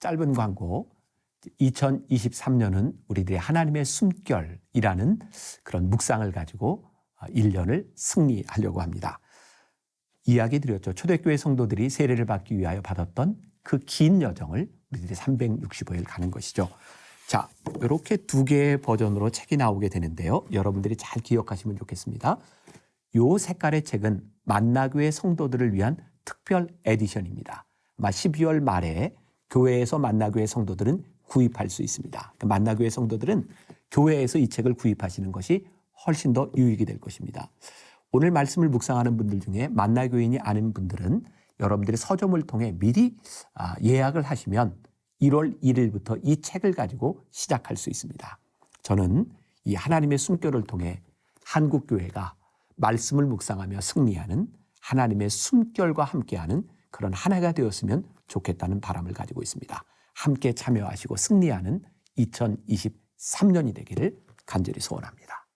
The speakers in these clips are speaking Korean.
짧은 광고. 2023년은 우리들의 하나님의 숨결이라는 그런 묵상을 가지고 1년을 승리하려고 합니다. 이야기 드렸죠. 초대교회 성도들이 세례를 받기 위하여 받았던 그 긴 여정을 우리들이 365일 가는 것이죠. 자, 이렇게 두 개의 버전으로 책이 나오게 되는데요. 여러분들이 잘 기억하시면 좋겠습니다. 이 색깔의 책은 만나교회 성도들을 위한 특별 에디션입니다. 아마 12월 말에 교회에서 만나교회 성도들은 구입할 수 있습니다. 만나교회 성도들은 교회에서 이 책을 구입하시는 것이 훨씬 더 유익이 될 것입니다. 오늘 말씀을 묵상하는 분들 중에 만나교인이 아닌 분들은 여러분들이 서점을 통해 미리 예약을 하시면 1월 1일부터 이 책을 가지고 시작할 수 있습니다. 저는 이 하나님의 숨결을 통해 한국교회가 말씀을 묵상하며 승리하는 하나님의 숨결과 함께하는 그런 한 해가 되었으면 좋겠다는 바람을 가지고 있습니다. 함께 참여하시고 승리하는 2023년이 되기를 간절히 소원합니다.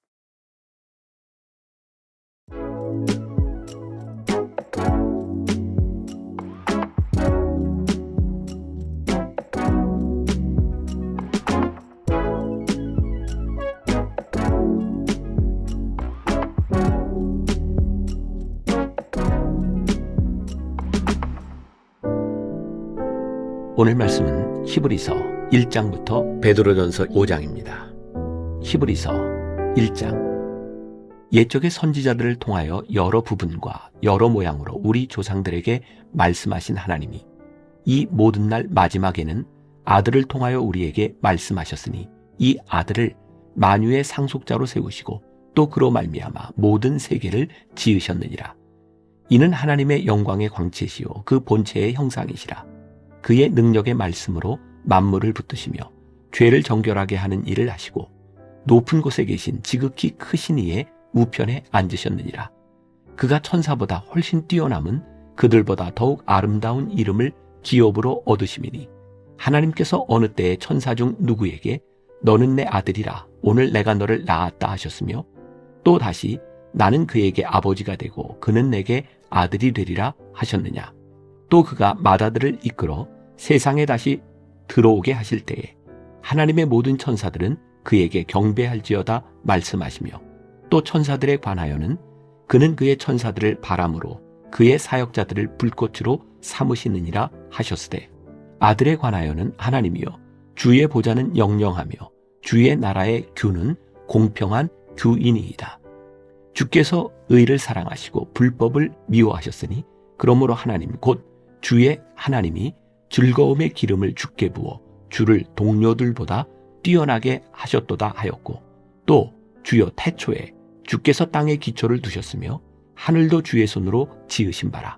오늘 말씀은 히브리서 1장부터 베드로전서 5장입니다. 히브리서 1장. 옛적의 선지자들을 통하여 여러 부분과 여러 모양으로 우리 조상들에게 말씀하신 하나님이 이 모든 날 마지막에는 아들을 통하여 우리에게 말씀하셨으니 이 아들을 만유의 상속자로 세우시고 또 그로 말미암아 모든 세계를 지으셨느니라. 이는 하나님의 영광의 광채시요 그 본체의 형상이시라. 그의 능력의 말씀으로 만물을 붙드시며 죄를 정결하게 하는 일을 하시고 높은 곳에 계신 지극히 크신 이의 우편에 앉으셨느니라. 그가 천사보다 훨씬 뛰어남은 그들보다 더욱 아름다운 이름을 기업으로 얻으심이니 하나님께서 어느 때에 천사 중 누구에게 너는 내 아들이라 오늘 내가 너를 낳았다 하셨으며 또 다시 나는 그에게 아버지가 되고 그는 내게 아들이 되리라 하셨느냐. 또 그가 맏아들을 이끌어 세상에 다시 들어오게 하실 때에 하나님의 모든 천사들은 그에게 경배할지어다 말씀하시며 또 천사들에 관하여는 그는 그의 천사들을 바람으로 그의 사역자들을 불꽃으로 삼으시느니라 하셨으되 아들에 관하여는 하나님이여 주의 보좌는 영영하며 주의 나라의 규는 공평한 규이니이다. 주께서 의를 사랑하시고 불법을 미워하셨으니 그러므로 하나님 곧 주의 하나님이 즐거움의 기름을 주께 부어 주를 동료들보다 뛰어나게 하셨도다 하였고 또 주여 태초에 주께서 땅에 기초를 두셨으며 하늘도 주의 손으로 지으신 바라.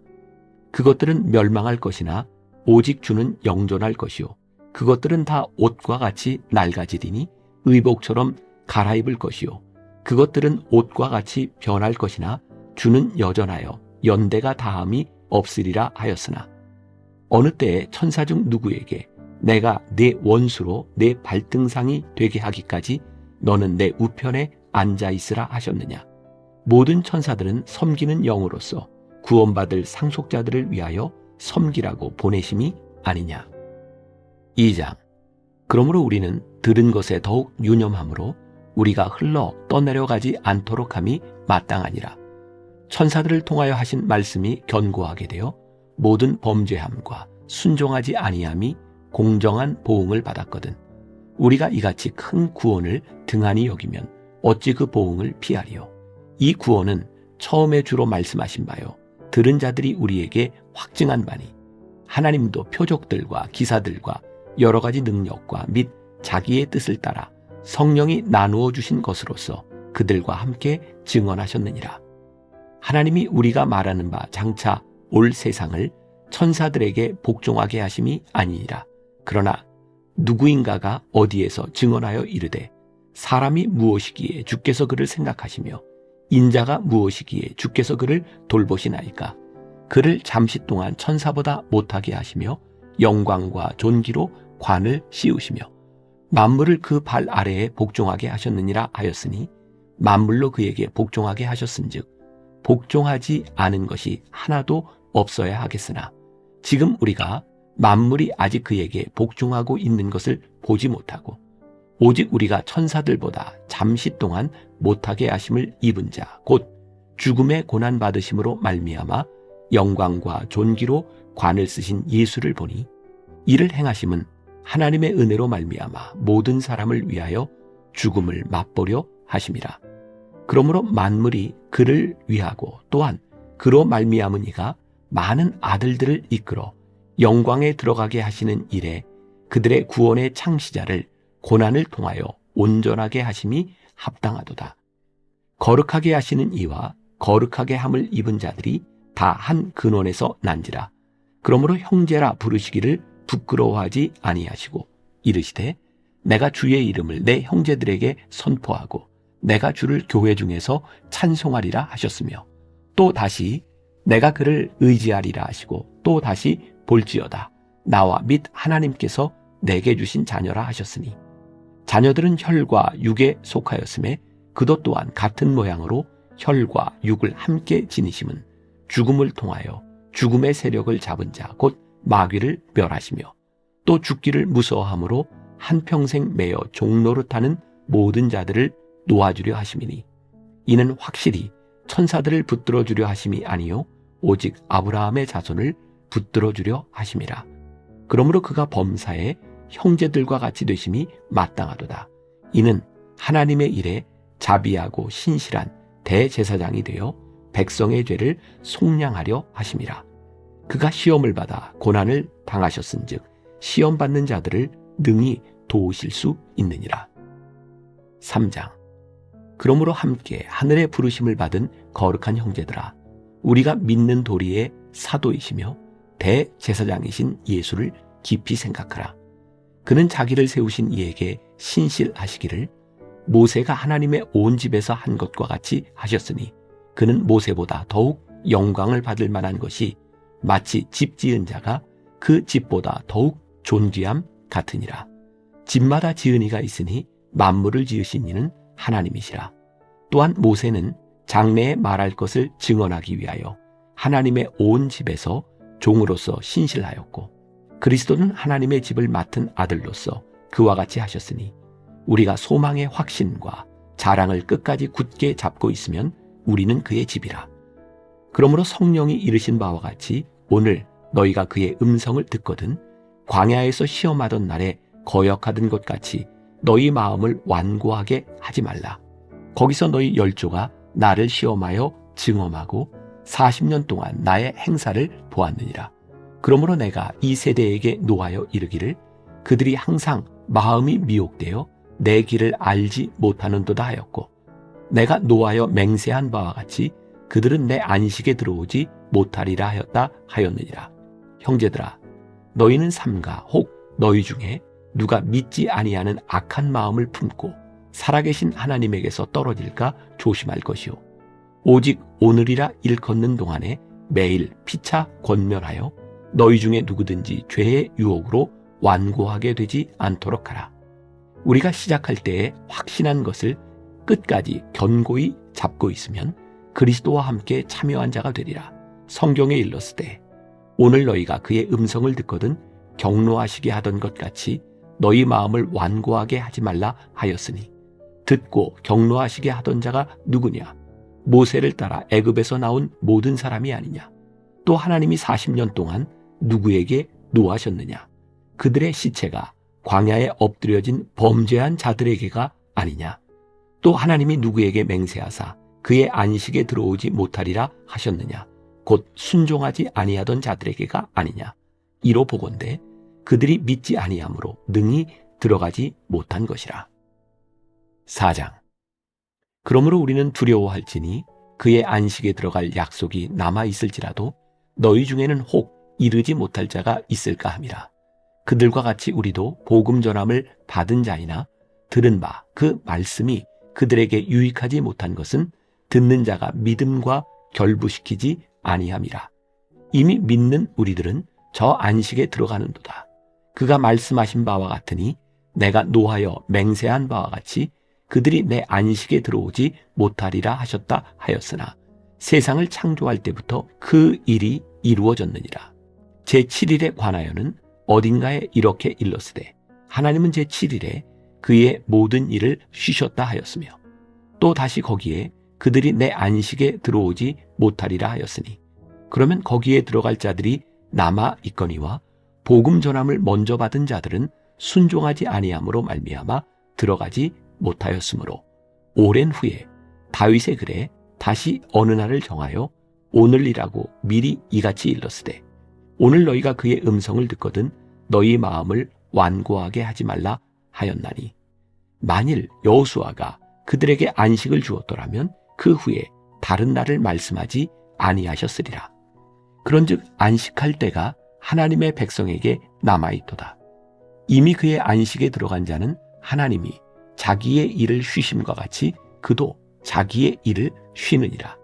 그것들은 멸망할 것이나 오직 주는 영존할 것이요 그것들은 다 옷과 같이 낡아지리니 의복처럼 갈아입을 것이요 그것들은 옷과 같이 변할 것이나 주는 여전하여 연대가 다함이 없으리라 하였으나 어느 때에 천사 중 누구에게 내가 내 원수로 내 발등상이 되게 하기까지 너는 내 우편에 앉아있으라 하셨느냐. 모든 천사들은 섬기는 영으로서 구원받을 상속자들을 위하여 섬기라고 보내심이 아니냐. 2장. 그러므로 우리는 들은 것에 더욱 유념함으로 우리가 흘러 떠내려가지 않도록 함이 마땅하니라. 천사들을 통하여 하신 말씀이 견고하게 되어 모든 범죄함과 순종하지 아니함이 공정한 보응을 받았거든. 우리가 이같이 큰 구원을 등한히 여기면 어찌 그 보응을 피하리요. 이 구원은 처음에 주로 말씀하신 바요 들은 자들이 우리에게 확증한 바니 하나님도 표적들과 기사들과 여러 가지 능력과 및 자기의 뜻을 따라 성령이 나누어 주신 것으로서 그들과 함께 증언하셨느니라. 하나님이 우리가 말하는 바 장차 올 세상을 천사들에게 복종하게 하심이 아니니라. 그러나 누구인가가 어디에서 증언하여 이르되 사람이 무엇이기에 주께서 그를 생각하시며 인자가 무엇이기에 주께서 그를 돌보시나이까. 그를 잠시 동안 천사보다 못하게 하시며 영광과 존귀로 관을 씌우시며 만물을 그 발 아래에 복종하게 하셨느니라 하였으니 만물로 그에게 복종하게 하셨은즉 복종하지 않은 것이 하나도 없어야 하겠으나 지금 우리가 만물이 아직 그에게 복종하고 있는 것을 보지 못하고 오직 우리가 천사들보다 잠시 동안 못하게 하심을 입은 자 곧 죽음의 고난 받으심으로 말미암아 영광과 존귀로 관을 쓰신 예수를 보니 이를 행하심은 하나님의 은혜로 말미암아 모든 사람을 위하여 죽음을 맛보려 하심이라. 그러므로 만물이 그를 위하고 또한 그로 말미암은 이가 많은 아들들을 이끌어 영광에 들어가게 하시는 일에 그들의 구원의 창시자를 고난을 통하여 온전하게 하심이 합당하도다. 거룩하게 하시는 이와 거룩하게 함을 입은 자들이 다 한 근원에서 난지라. 그러므로 형제라 부르시기를 부끄러워하지 아니하시고 이르시되 내가 주의 이름을 내 형제들에게 선포하고 내가 주를 교회 중에서 찬송하리라 하셨으며 또 다시 내가 그를 의지하리라 하시고 또 다시 볼지어다 나와 및 하나님께서 내게 주신 자녀라 하셨으니 자녀들은 혈과 육에 속하였음에 그도 또한 같은 모양으로 혈과 육을 함께 지니심은 죽음을 통하여 죽음의 세력을 잡은 자 곧 마귀를 멸하시며 또 죽기를 무서워함으로 한평생 매여 종노릇하는 모든 자들을 놓아주려 하심이니 이는 확실히 천사들을 붙들어 주려 하심이 아니요 오직 아브라함의 자손을 붙들어 주려 하심이라. 그러므로 그가 범사에 형제들과 같이 되심이 마땅하도다. 이는 하나님의 일에 자비하고 신실한 대제사장이 되어 백성의 죄를 속량하려 하심이라. 그가 시험을 받아 고난을 당하셨은즉 시험 받는 자들을 능히 도우실 수 있느니라. 3장. 그러므로 함께 하늘의 부르심을 받은 거룩한 형제들아, 우리가 믿는 도리의 사도이시며 대제사장이신 예수를 깊이 생각하라. 그는 자기를 세우신 이에게 신실하시기를 모세가 하나님의 온 집에서 한 것과 같이 하셨으니 그는 모세보다 더욱 영광을 받을 만한 것이 마치 집 지은 자가 그 집보다 더욱 존귀함 같으니라. 집마다 지은 이가 있으니 만물을 지으신 이는 하나님이시라. 또한 모세는 장래에 말할 것을 증언하기 위하여 하나님의 온 집에서 종으로서 신실하였고 그리스도는 하나님의 집을 맡은 아들로서 그와 같이 하셨으니 우리가 소망의 확신과 자랑을 끝까지 굳게 잡고 있으면 우리는 그의 집이라. 그러므로 성령이 이르신 바와 같이 오늘 너희가 그의 음성을 듣거든 광야에서 시험하던 날에 거역하던 것 같이 너희 마음을 완고하게 하지 말라. 거기서 너희 열조가 나를 시험하여 증언하고 40년 동안 나의 행사를 보았느니라. 그러므로 내가 이 세대에게 노하여 이르기를 그들이 항상 마음이 미혹되어 내 길을 알지 못하는도다 하였고 내가 노하여 맹세한 바와 같이 그들은 내 안식에 들어오지 못하리라 하였다 하였느니라. 형제들아, 너희는 삼가 혹 너희 중에 누가 믿지 아니하는 악한 마음을 품고 살아계신 하나님에게서 떨어질까 조심할 것이요 오직 오늘이라 일컫는 동안에 매일 피차 권면하여 너희 중에 누구든지 죄의 유혹으로 완고하게 되지 않도록 하라. 우리가 시작할 때에 확신한 것을 끝까지 견고히 잡고 있으면 그리스도와 함께 참여한 자가 되리라. 성경에 일렀으되 오늘 너희가 그의 음성을 듣거든 경노하시게 하던 것 같이 너희 마음을 완고하게 하지 말라 하였으니 듣고 경노하시게 하던 자가 누구냐? 모세를 따라 애굽에서 나온 모든 사람이 아니냐? 또 하나님이 40년 동안 누구에게 노하셨느냐? 그들의 시체가 광야에 엎드려진 범죄한 자들에게가 아니냐? 또 하나님이 누구에게 맹세하사 그의 안식에 들어오지 못하리라 하셨느냐? 곧 순종하지 아니하던 자들에게가 아니냐? 이로 보건대 그들이 믿지 아니함으로 능히 들어가지 못한 것이라. 4장. 그러므로 우리는 두려워할지니 그의 안식에 들어갈 약속이 남아 있을지라도 너희 중에는 혹 이르지 못할 자가 있을까 함이라. 그들과 같이 우리도 복음 전함을 받은 자이나 들은 바 그 말씀이 그들에게 유익하지 못한 것은 듣는 자가 믿음과 결부시키지 아니함이라. 이미 믿는 우리들은 저 안식에 들어가는도다. 그가 말씀하신 바와 같으니 내가 노하여 맹세한 바와 같이 그들이 내 안식에 들어오지 못하리라 하셨다 하였으나 세상을 창조할 때부터 그 일이 이루어졌느니라. 제7일에 관하여는 어딘가에 이렇게 일렀으되 하나님은 제7일에 그의 모든 일을 쉬셨다 하였으며 또 다시 거기에 그들이 내 안식에 들어오지 못하리라 하였으니 그러면 거기에 들어갈 자들이 남아 있거니와 복음 전함을 먼저 받은 자들은 순종하지 아니함으로 말미암아 들어가지 못하였으므로 오랜 후에 다윗의 글에 다시 어느 날을 정하여 오늘이라고 미리 이같이 일렀으되 오늘 너희가 그의 음성을 듣거든 너희 마음을 완고하게 하지 말라 하였나니 만일 여호수아가 그들에게 안식을 주었더라면 그 후에 다른 날을 말씀하지 아니하셨으리라. 그런즉 안식할 때가 하나님의 백성에게 남아있도다. 이미 그의 안식에 들어간 자는 하나님이 자기의 일을 쉬심과 같이 그도 자기의 일을 쉬느니라.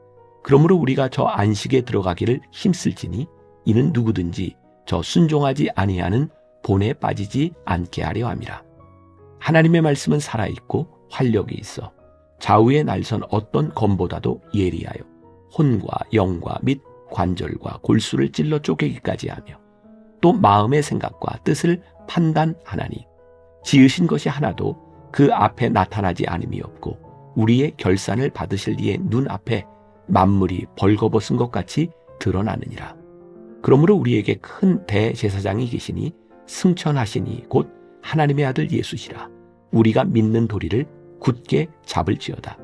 그러므로 우리가 저 안식에 들어가기를 힘쓸지니 이는 누구든지 저 순종하지 아니하는 본에 빠지지 않게 하려 함이라. 하나님의 말씀은 살아있고 활력이 있어 좌우의 날선 어떤 검보다도 예리하여 혼과 영과 및 관절과 골수를 찔러 쪼개기까지 하며 또 마음의 생각과 뜻을 판단하나니 지으신 것이 하나도 그 앞에 나타나지 않음이 없고 우리의 결산을 받으실 이의 눈앞에 만물이 벌거벗은 것 같이 드러나느니라. 그러므로 우리에게 큰 대제사장이 계시니 승천하시니 곧 하나님의 아들 예수시라. 우리가 믿는 도리를 굳게 잡을지어다.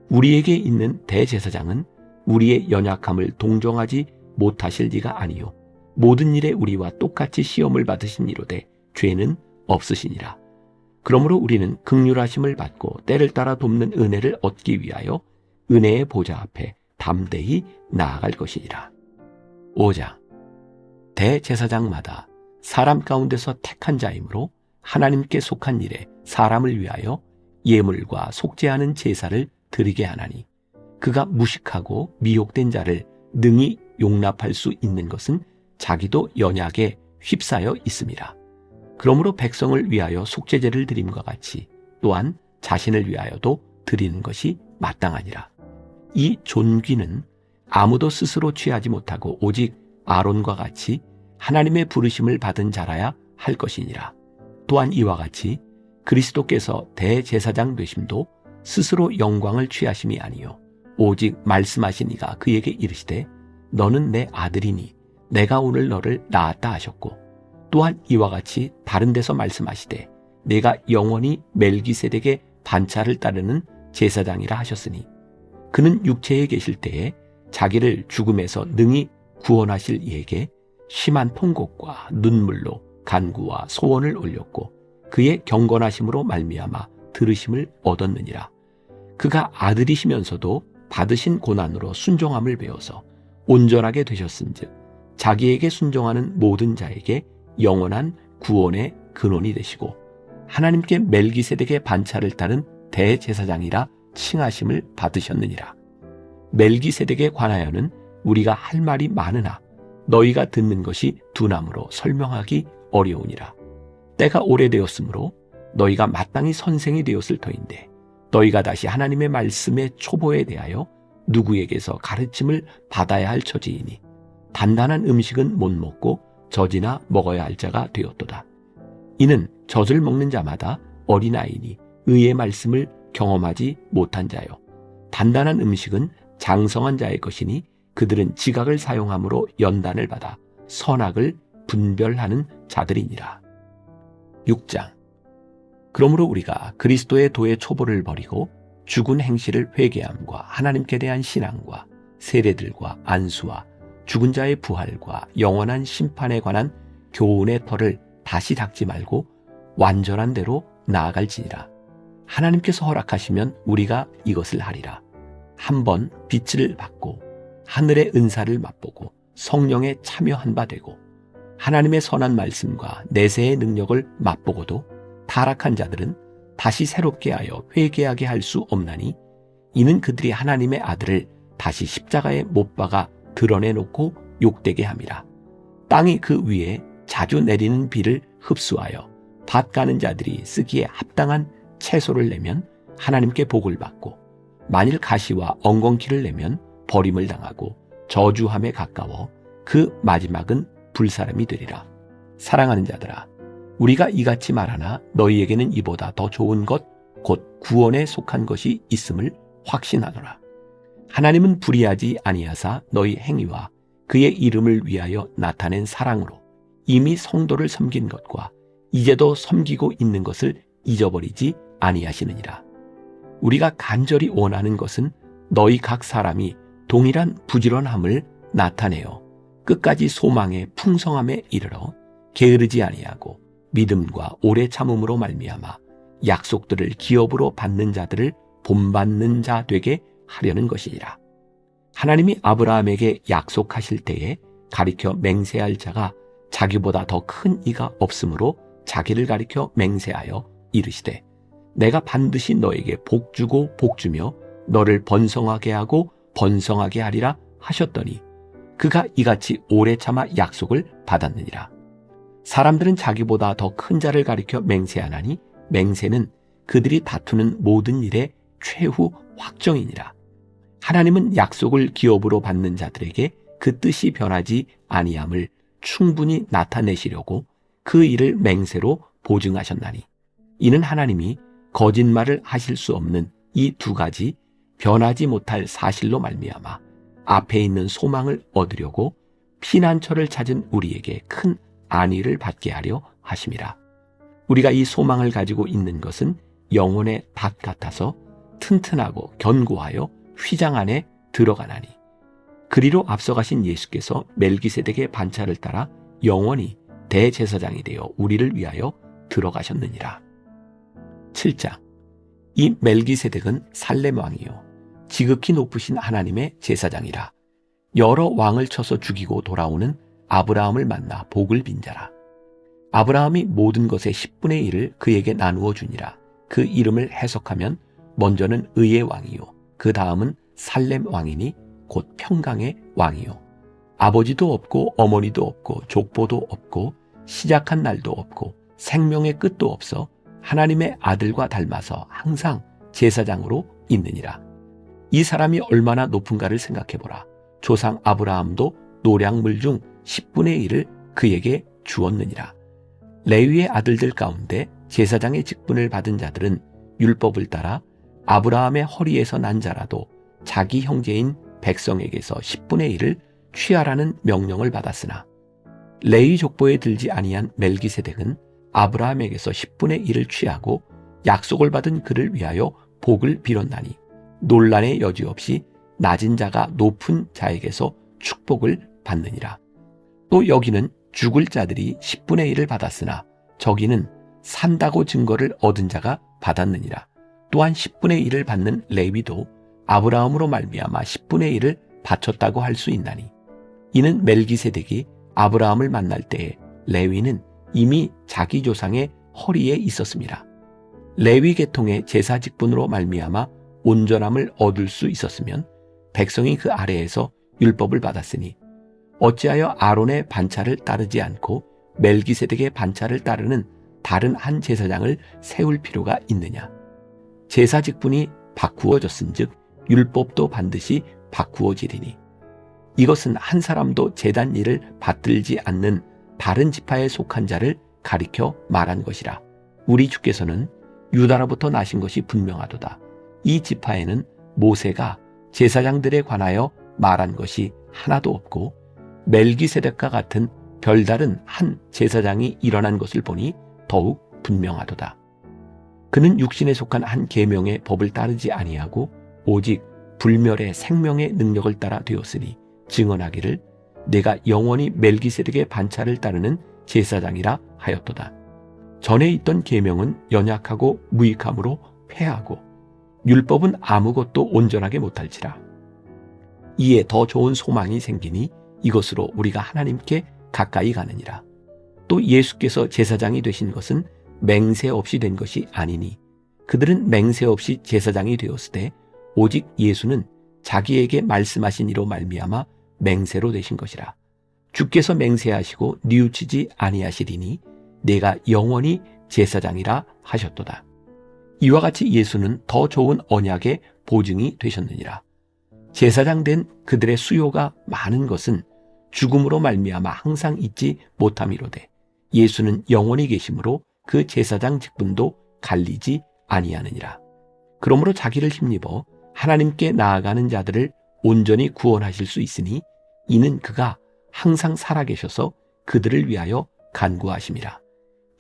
우리에게 있는 대제사장은 우리의 연약함을 동정하지 못하실 리가 아니요 모든 일에 우리와 똑같이 시험을 받으신 이로되 죄는 없으시니라. 그러므로 우리는 긍휼하심을 받고 때를 따라 돕는 은혜를 얻기 위하여 은혜의 보좌 앞에 담대히 나아갈 것이니라. 5장. 대제사장마다 사람 가운데서 택한 자이므로 하나님께 속한 일에 사람을 위하여 예물과 속죄하는 제사를 드리게 하나니 그가 무식하고 미혹된 자를 능히 용납할 수 있는 것은 자기도 연약에 휩싸여 있음이라. 그러므로 백성을 위하여 속죄제를 드림과 같이 또한 자신을 위하여도 드리는 것이 마땅하니라. 이 존귀는 아무도 스스로 취하지 못하고 오직 아론과 같이 하나님의 부르심을 받은 자라야 할 것이니라. 또한 이와 같이 그리스도께서 대제사장 되심도 스스로 영광을 취하심이 아니요 오직 말씀하신 이가 그에게 이르시되 너는 내 아들이니 내가 오늘 너를 낳았다 하셨고 또한 이와 같이 다른 데서 말씀하시되 내가 영원히 멜기세덱의 반차를 따르는 제사장이라 하셨으니 그는 육체에 계실 때에 자기를 죽음에서 능히 구원하실 이에게 심한 통곡과 눈물로 간구와 소원을 올렸고 그의 경건하심으로 말미암아 들으심을 얻었느니라. 그가 아들이시면서도 받으신 고난으로 순종함을 배워서 온전하게 되셨은즉 자기에게 순종하는 모든 자에게 영원한 구원의 근원이 되시고 하나님께 멜기세덱의 반차를 따른 대제사장이라 칭하심을 받으셨느니라. 멜기세덱에 관하여는 우리가 할 말이 많으나 너희가 듣는 것이 둔함으로 설명하기 어려우니라. 때가 오래되었으므로 너희가 마땅히 선생이 되었을 터인데 너희가 다시 하나님의 말씀의 초보에 대하여 누구에게서 가르침을 받아야 할 처지이니 단단한 음식은 못 먹고 젖이나 먹어야 할 자가 되었도다. 이는 젖을 먹는 자마다 어린아이니 의의 말씀을 경험하지 못한 자요 단단한 음식은 장성한 자의 것이니 그들은 지각을 사용함으로 연단을 받아 선악을 분별하는 자들이니라. 6장. 그러므로 우리가 그리스도의 도의 초보를 버리고 죽은 행실을 회개함과 하나님께 대한 신앙과 세례들과 안수와 죽은 자의 부활과 영원한 심판에 관한 교훈의 털을 다시 닦지 말고 완전한 대로 나아갈지니라. 하나님께서 허락하시면 우리가 이것을 하리라. 한번 빛을 받고 하늘의 은사를 맛보고 성령에 참여한 바 되고 하나님의 선한 말씀과 내세의 능력을 맛보고도 타락한 자들은 다시 새롭게 하여 회개하게 할 수 없나니 이는 그들이 하나님의 아들을 다시 십자가에 못 박아 드러내놓고 욕되게 함이라. 땅이 그 위에 자주 내리는 비를 흡수하여 밭 가는 자들이 쓰기에 합당한 채소를 내면 하나님께 복을 받고 만일 가시와 엉겅퀴를 내면 버림을 당하고 저주함에 가까워 그 마지막은 불사람이 되리라. 사랑하는 자들아, 우리가 이같이 말하나 너희에게는 이보다 더 좋은 것 곧 구원에 속한 것이 있음을 확신하노라. 하나님은 불의하지 아니하사 너희 행위와 그의 이름을 위하여 나타낸 사랑으로 이미 성도를 섬긴 것과 이제도 섬기고 있는 것을 잊어버리지 아니하시느니라. 우리가 간절히 원하는 것은 너희 각 사람이 동일한 부지런함을 나타내어 끝까지 소망의 풍성함에 이르러 게으르지 아니하고 믿음과 오래 참음으로 말미암아 약속들을 기업으로 받는 자들을 본받는 자 되게 하려는 것이니라. 하나님이 아브라함에게 약속하실 때에 가리켜 맹세할 자가 자기보다 더 큰 이가 없으므로 자기를 가리켜 맹세하여 이르시되 내가 반드시 너에게 복주고 복주며 너를 번성하게 하고 번성하게 하리라 하셨더니 그가 이같이 오래 참아 약속을 받았느니라. 사람들은 자기보다 더 큰 자를 가리켜 맹세하나니 맹세는 그들이 다투는 모든 일의 최후 확정이니라. 하나님은 약속을 기업으로 받는 자들에게 그 뜻이 변하지 아니함을 충분히 나타내시려고 그 일을 맹세로 보증하셨나니 이는 하나님이 거짓말을 하실 수 없는 이 두 가지 변하지 못할 사실로 말미암아 앞에 있는 소망을 얻으려고 피난처를 찾은 우리에게 큰 안위를 받게 하려 하심이라. 우리가 이 소망을 가지고 있는 것은 영혼의 밭 같아서 튼튼하고 견고하여 휘장 안에 들어가나니 그리로 앞서가신 예수께서 멜기세덱의 반차를 따라 영원히 대제사장이 되어 우리를 위하여 들어가셨느니라. 7장. 이 멜기세덱은 살렘 왕이요 지극히 높으신 하나님의 제사장이라. 여러 왕을 쳐서 죽이고 돌아오는 아브라함을 만나 복을 빈 자라. 아브라함이 모든 것의 10분의 1을 그에게 나누어 주니라. 그 이름을 해석하면 먼저는 의의 왕이요 그 다음은 살렘 왕이니 곧 평강의 왕이요 아버지도 없고 어머니도 없고 족보도 없고 시작한 날도 없고 생명의 끝도 없어 하나님의 아들과 닮아서 항상 제사장으로 있느니라. 이 사람이 얼마나 높은가를 생각해보라. 조상 아브라함도 노량물 중 10분의 1을 그에게 주었느니라. 레위의 아들들 가운데 제사장의 직분을 받은 자들은 율법을 따라 아브라함의 허리에서 난 자라도 자기 형제인 백성에게서 10분의 1을 취하라는 명령을 받았으나 레위 족보에 들지 아니한 멜기세덱은 아브라함에게서 10분의 1을 취하고 약속을 받은 그를 위하여 복을 빌었나니 논란의 여지 없이 낮은 자가 높은 자에게서 축복을 받느니라. 또 여기는 죽을 자들이 10분의 1을 받았으나 저기는 산다고 증거를 얻은 자가 받았느니라. 또한 10분의 1을 받는 레위도 아브라함으로 말미암아 10분의 1을 바쳤다고 할 수 있나니 이는 멜기세덱이 아브라함을 만날 때에 레위는 이미 자기 조상의 허리에 있었습니다. 레위 계통의 제사 직분으로 말미암아 온전함을 얻을 수 있었으면 백성이 그 아래에서 율법을 받았으니 어찌하여 아론의 반차를 따르지 않고 멜기세덱의 반차를 따르는 다른 한 제사장을 세울 필요가 있느냐. 제사 직분이 바꾸어졌은즉 율법도 반드시 바꾸어지리니 이것은 한 사람도 제단 일을 받들지 않는 다른 지파에 속한 자를 가리켜 말한 것이라. 우리 주께서는 유다로부터 나신 것이 분명하도다. 이 지파에는 모세가 제사장들에 관하여 말한 것이 하나도 없고 멜기세덱과 같은 별다른 한 제사장이 일어난 것을 보니 더욱 분명하도다. 그는 육신에 속한 한 계명의 법을 따르지 아니하고 오직 불멸의 생명의 능력을 따라 되었으니 증언하기를 내가 영원히 멜기세덱의 반차를 따르는 제사장이라 하였도다. 전에 있던 계명은 연약하고 무익함으로 패하고 율법은 아무것도 온전하게 못할지라. 이에 더 좋은 소망이 생기니 이것으로 우리가 하나님께 가까이 가느니라. 또 예수께서 제사장이 되신 것은 맹세 없이 된 것이 아니니 그들은 맹세 없이 제사장이 되었으되 오직 예수는 자기에게 말씀하신 이로 말미암아 맹세로 되신 것이라. 주께서 맹세하시고 뉘우치지 아니하시리니 내가 영원히 제사장이라 하셨도다. 이와 같이 예수는 더 좋은 언약의 보증이 되셨느니라. 제사장 된 그들의 수요가 많은 것은 죽음으로 말미암아 항상 잊지 못함이로되 예수는 영원히 계심으로 그 제사장 직분도 갈리지 아니하느니라. 그러므로 자기를 힘입어 하나님께 나아가는 자들을 온전히 구원하실 수 있으니 이는 그가 항상 살아계셔서 그들을 위하여 간구하심이라.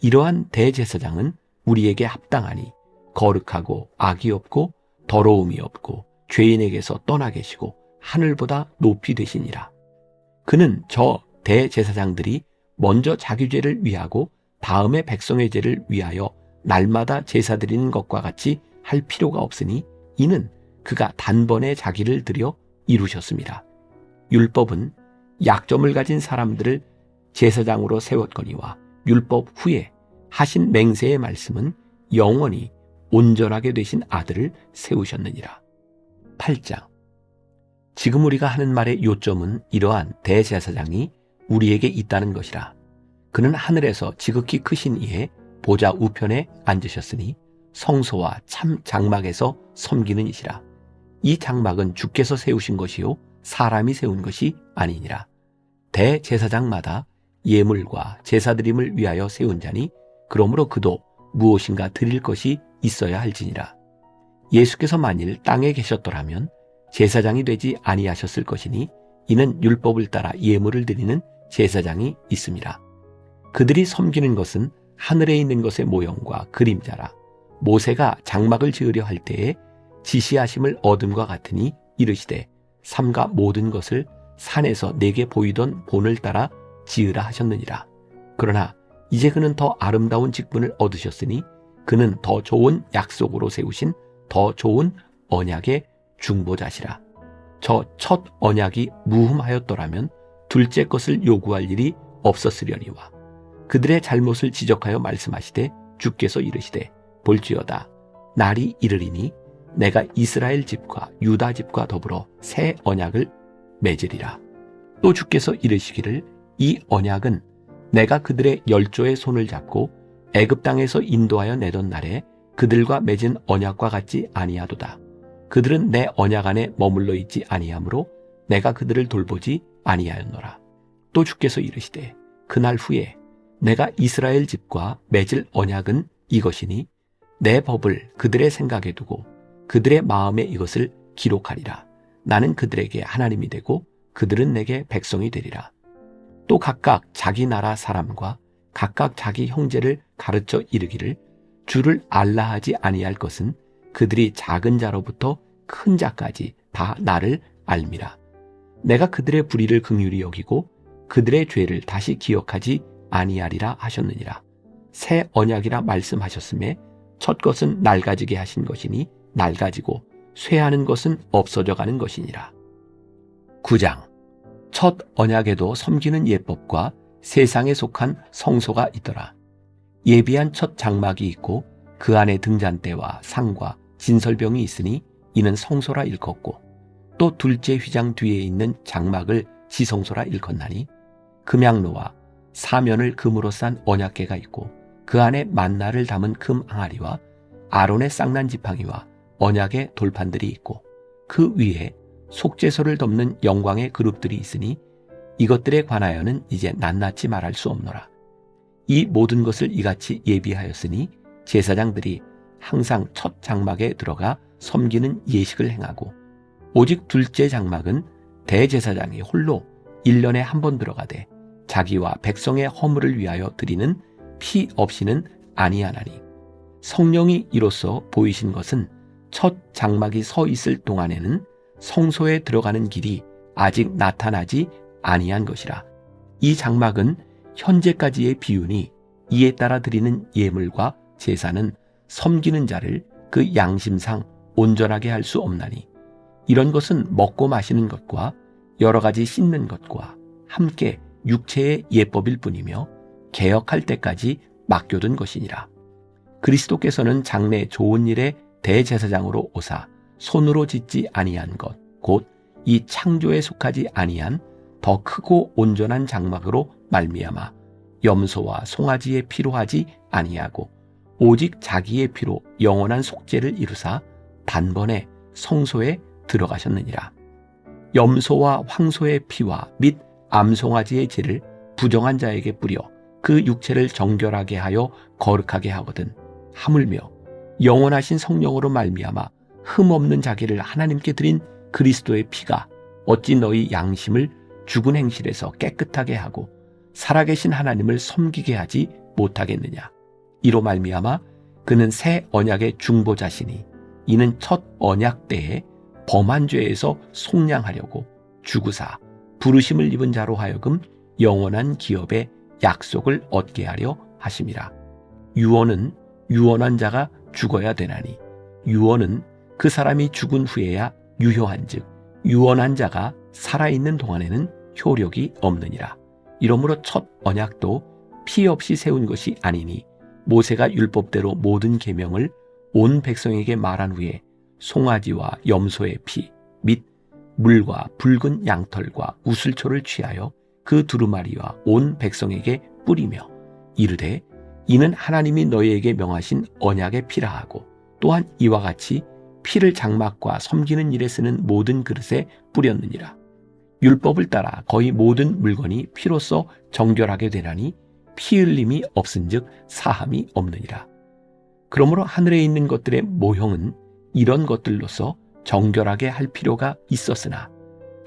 이러한 대제사장은 우리에게 합당하니 거룩하고 악이 없고 더러움이 없고 죄인에게서 떠나 계시고 하늘보다 높이 되시니라. 그는 저 대제사장들이 먼저 자기 죄를 위하고 다음에 백성의 죄를 위하여 날마다 제사 드리는 것과 같이 할 필요가 없으니 이는 그가 단번에 자기를 드려 이루셨습니다. 율법은 약점을 가진 사람들을 제사장으로 세웠거니와 율법 후에 하신 맹세의 말씀은 영원히 온전하게 되신 아들을 세우셨느니라. 8장. 지금 우리가 하는 말의 요점은 이러한 대제사장이 우리에게 있다는 것이라. 그는 하늘에서 지극히 크신 이에 보좌 우편에 앉으셨으니 성소와 참 장막에서 섬기는 이시라. 이 장막은 주께서 세우신 것이요 사람이 세운 것이 아니니라. 대제사장마다 예물과 제사드림을 위하여 세운 자니 그러므로 그도 무엇인가 드릴 것이 있어야 할지니라. 예수께서 만일 땅에 계셨더라면 제사장이 되지 아니하셨을 것이니 이는 율법을 따라 예물을 드리는 제사장이 있음이라. 그들이 섬기는 것은 하늘에 있는 것의 모형과 그림자라. 모세가 장막을 지으려 할 때에 지시하심을 얻음과 같으니 이르시되 삼가 모든 것을 산에서 내게 보이던 본을 따라 지으라 하셨느니라. 그러나 이제 그는 더 아름다운 직분을 얻으셨으니 그는 더 좋은 약속으로 세우신 더 좋은 언약의 중보자시라. 저 첫 언약이 무흠하였더라면 둘째 것을 요구할 일이 없었으려니와 그들의 잘못을 지적하여 말씀하시되 주께서 이르시되 볼지어다 날이 이르리니 내가 이스라엘 집과 유다 집과 더불어 새 언약을 맺으리라. 또 주께서 이르시기를 이 언약은 내가 그들의 열조의 손을 잡고 애굽 땅에서 인도하여 내던 날에 그들과 맺은 언약과 같지 아니하도다. 그들은 내 언약 안에 머물러 있지 아니하므로 내가 그들을 돌보지 아니하였노라. 또 주께서 이르시되 그날 후에 내가 이스라엘 집과 맺을 언약은 이것이니 내 법을 그들의 생각에 두고 그들의 마음에 이것을 기록하리라. 나는 그들에게 하나님이 되고 그들은 내게 백성이 되리라. 또 각각 자기 나라 사람과 각각 자기 형제를 가르쳐 이르기를 주를 알라하지 아니할 것은 그들이 작은 자로부터 큰 자까지 다 나를 알미라. 내가 그들의 불의를 긍휼히 여기고 그들의 죄를 다시 기억하지 아니하리라 하셨느니라. 새 언약이라 말씀하셨음에 첫 것은 낡아지게 하신 것이니 낡아지고 쇠하는 것은 없어져 가는 것이니라. 9장. 첫 언약에도 섬기는 예법과 세상에 속한 성소가 있더라. 예비한 첫 장막이 있고 그 안에 등잔대와 상과 진설병이 있으니 이는 성소라 일컫고 또 둘째 휘장 뒤에 있는 장막을 지성소라 일컫나니 금양로와 사면을 금으로 싼 언약궤가 있고 그 안에 만나를 담은 금 항아리와 아론의 쌍난 지팡이와 언약의 돌판들이 있고 그 위에 속죄소를 덮는 영광의 그룹들이 있으니 이것들에 관하여는 이제 낱낱이 말할 수 없노라. 이 모든 것을 이같이 예비하였으니 제사장들이 항상 첫 장막에 들어가 섬기는 예식을 행하고 오직 둘째 장막은 대제사장이 홀로 1년에 한 번 들어가되 자기와 백성의 허물을 위하여 드리는 피 없이는 아니하나니 성령이 이로써 보이신 것은 첫 장막이 서 있을 동안에는 성소에 들어가는 길이 아직 나타나지 아니한 것이라. 이 장막은 현재까지의 비유니 이에 따라 드리는 예물과 제사는 섬기는 자를 그 양심상 온전하게 할 수 없나니 이런 것은 먹고 마시는 것과 여러 가지 씻는 것과 함께 육체의 예법일 뿐이며 개혁할 때까지 맡겨둔 것이니라. 그리스도께서는 장래 좋은 일의 대제사장으로 오사 손으로 짓지 아니한 것 곧 이 창조에 속하지 아니한 더 크고 온전한 장막으로 말미암아 염소와 송아지의 피로 하지 아니하고 오직 자기의 피로 영원한 속죄를 이루사 단번에 성소에 들어가셨느니라. 염소와 황소의 피와 및 암송아지의 죄를 부정한 자에게 뿌려 그 육체를 정결하게 하여 거룩하게 하거든 하물며 영원하신 성령으로 말미암아 흠없는 자기를 하나님께 드린 그리스도의 피가 어찌 너희 양심을 죽은 행실에서 깨끗하게 하고 살아계신 하나님을 섬기게 하지 못하겠느냐. 이로 말미암아 그는 새 언약의 중보자시니 이는 첫 언약 때에 범한 죄에서 속량하려고 죽으사 부르심을 입은 자로 하여금 영원한 기업의 약속을 얻게 하려 하심이라. 유언은 유언한 자가 죽어야 되나니 유언은 그 사람이 죽은 후에야 유효한즉 유언한 자가 살아있는 동안에는 효력이 없느니라. 이러므로 첫 언약도 피 없이 세운 것이 아니니 모세가 율법대로 모든 계명을 온 백성에게 말한 후에 송아지와 염소의 피 및 물과 붉은 양털과 우슬초를 취하여 그 두루마리와 온 백성에게 뿌리며 이르되 이는 하나님이 너희에게 명하신 언약의 피라 하고 또한 이와 같이 피를 장막과 섬기는 일에 쓰는 모든 그릇에 뿌렸느니라. 율법을 따라 거의 모든 물건이 피로써 정결하게 되나니 피 흘림이 없은즉 사함이 없느니라. 그러므로 하늘에 있는 것들의 모형은 이런 것들로서 정결하게 할 필요가 있었으나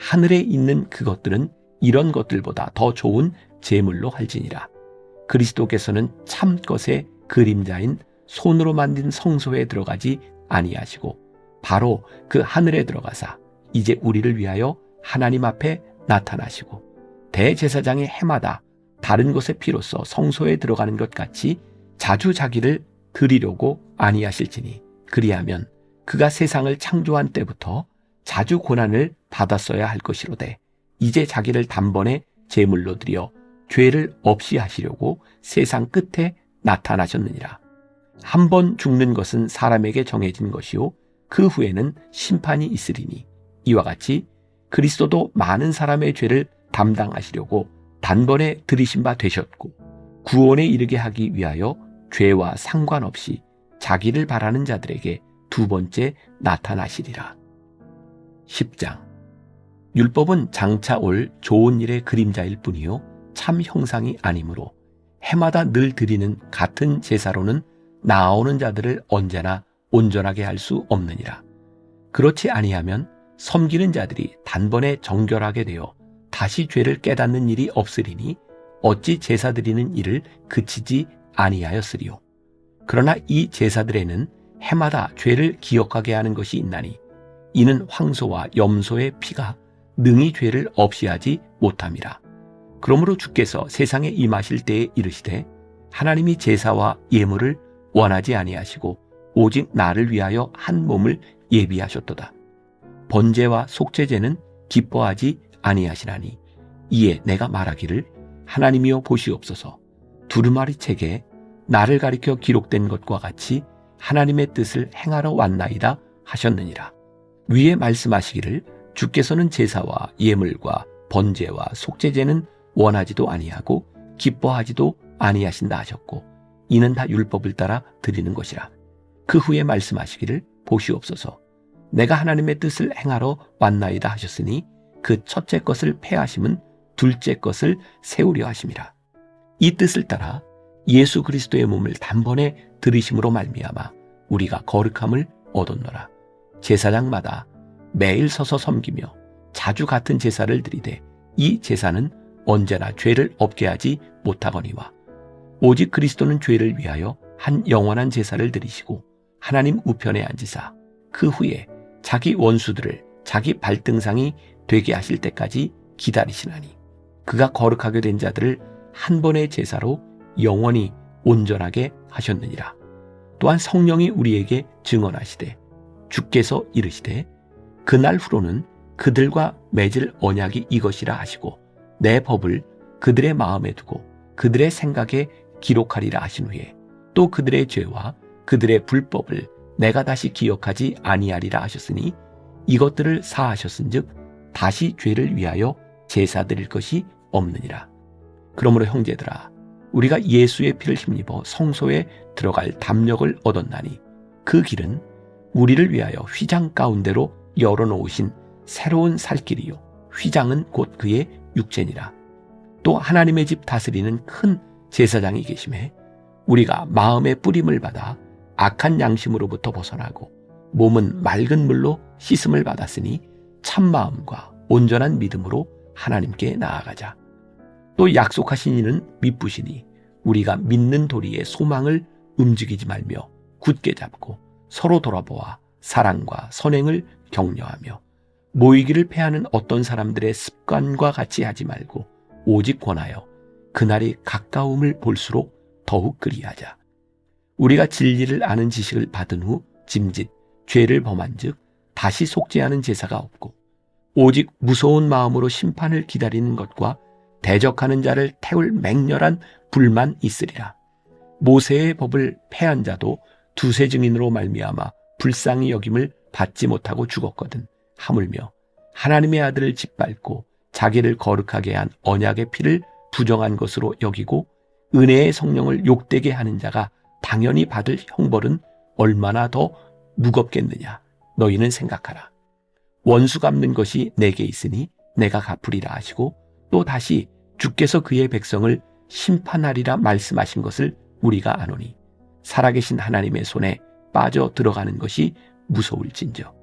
하늘에 있는 그것들은 이런 것들보다 더 좋은 제물로 할지니라. 그리스도께서는 참 것의 그림자인 손으로 만든 성소에 들어가지 아니하시고 바로 그 하늘에 들어가사 이제 우리를 위하여 하나님 앞에 나타나시고 대제사장의 해마다 다른 것의 피로써 성소에 들어가는 것 같이 자주 자기를 드리려고 아니하실지니 그리하면 그가 세상을 창조한 때부터 자주 고난을 받았어야 할 것이로되 이제 자기를 단번에 제물로 드려 죄를 없이 하시려고 세상 끝에 나타나셨느니라. 한 번 죽는 것은 사람에게 정해진 것이요 그 후에는 심판이 있으리니 이와 같이 그리스도도 많은 사람의 죄를 담당하시려고 단번에 들이신 바 되셨고 구원에 이르게 하기 위하여 죄와 상관없이 자기를 바라는 자들에게 두 번째 나타나시리라. 10장. 율법은 장차 올 좋은 일의 그림자일 뿐이요 참 형상이 아니므로 해마다 늘 드리는 같은 제사로는 나아오는 자들을 언제나 온전하게 할 수 없느니라. 그렇지 아니하면 섬기는 자들이 단번에 정결하게 되어 다시 죄를 깨닫는 일이 없으리니 어찌 제사 드리는 일을 그치지 아니하였으리요. 그러나 이 제사들에는 해마다 죄를 기억하게 하는 것이 있나니 이는 황소와 염소의 피가 능히 죄를 없이 하지 못함이라. 그러므로 주께서 세상에 임하실 때에 이르시되 하나님이 제사와 예물을 원하지 아니하시고 오직 나를 위하여 한 몸을 예비하셨도다. 번제와 속죄제는 기뻐하지 아니하시나니 이에 내가 말하기를 하나님이여 보시옵소서 두루마리 책에 나를 가리켜 기록된 것과 같이 하나님의 뜻을 행하러 왔나이다 하셨느니라. 위에 말씀하시기를 주께서는 제사와 예물과 번제와 속죄제는 원하지도 아니하고 기뻐하지도 아니하신다 하셨고 이는 다 율법을 따라 드리는 것이라. 그 후에 말씀하시기를 보시옵소서 내가 하나님의 뜻을 행하러 왔나이다 하셨으니 그 첫째 것을 폐하심은 둘째 것을 세우려 하심이라. 이 뜻을 따라 예수 그리스도의 몸을 단번에 들이심으로 말미암아 우리가 거룩함을 얻었노라. 제사장마다 매일 서서 섬기며 자주 같은 제사를 드리되 이 제사는 언제나 죄를 없게 하지 못하거니와 오직 그리스도는 죄를 위하여 한 영원한 제사를 드리시고 하나님 우편에 앉으사 그 후에 자기 원수들을 자기 발등상이 되게 하실 때까지 기다리시나니 그가 거룩하게 된 자들을 한 번의 제사로 영원히 온전하게 하셨느니라. 또한 성령이 우리에게 증언하시되 주께서 이르시되 그날 후로는 그들과 맺을 언약이 이것이라 하시고 내 법을 그들의 마음에 두고 그들의 생각에 기록하리라 하신 후에 또 그들의 죄와 그들의 불법을 내가 다시 기억하지 아니하리라 하셨으니 이것들을 사하셨은즉 다시 죄를 위하여 제사 드릴 것이 없느니라. 그러므로 형제들아 우리가 예수의 피를 힘입어 성소에 들어갈 담력을 얻었나니 그 길은 우리를 위하여 휘장 가운데로 열어놓으신 새로운 살길이요 휘장은 곧 그의 육체니라. 또 하나님의 집 다스리는 큰 제사장이 계심에 우리가 마음의 뿌림을 받아 악한 양심으로부터 벗어나고 몸은 맑은 물로 씻음을 받았으니 참마음과 온전한 믿음으로 하나님께 나아가자. 또 약속하신 이는 미쁘시니 우리가 믿는 도리의 소망을 움직이지 말며 굳게 잡고 서로 돌아보아 사랑과 선행을 격려하며 모이기를 패하는 어떤 사람들의 습관과 같이 하지 말고 오직 권하여 그날이 가까움을 볼수록 더욱 그리하자. 우리가 진리를 아는 지식을 받은 후 짐짓 죄를 범한 즉 다시 속죄하는 제사가 없고 오직 무서운 마음으로 심판을 기다리는 것과 대적하는 자를 태울 맹렬한 불만 있으리라. 모세의 법을 패한 자도 두세 증인으로 말미암아 불쌍히 여김을 받지 못하고 죽었거든. 하물며 하나님의 아들을 짓밟고 자기를 거룩하게 한 언약의 피를 부정한 것으로 여기고 은혜의 성령을 욕되게 하는 자가 당연히 받을 형벌은 얼마나 더 무겁겠느냐. 너희는 생각하라. 원수 갚는 것이 내게 있으니 내가 갚으리라 하시고 또 다시 주께서 그의 백성을 심판하리라 말씀하신 것을 우리가 아노니 살아계신 하나님의 손에 빠져 들어가는 것이 무서울진저.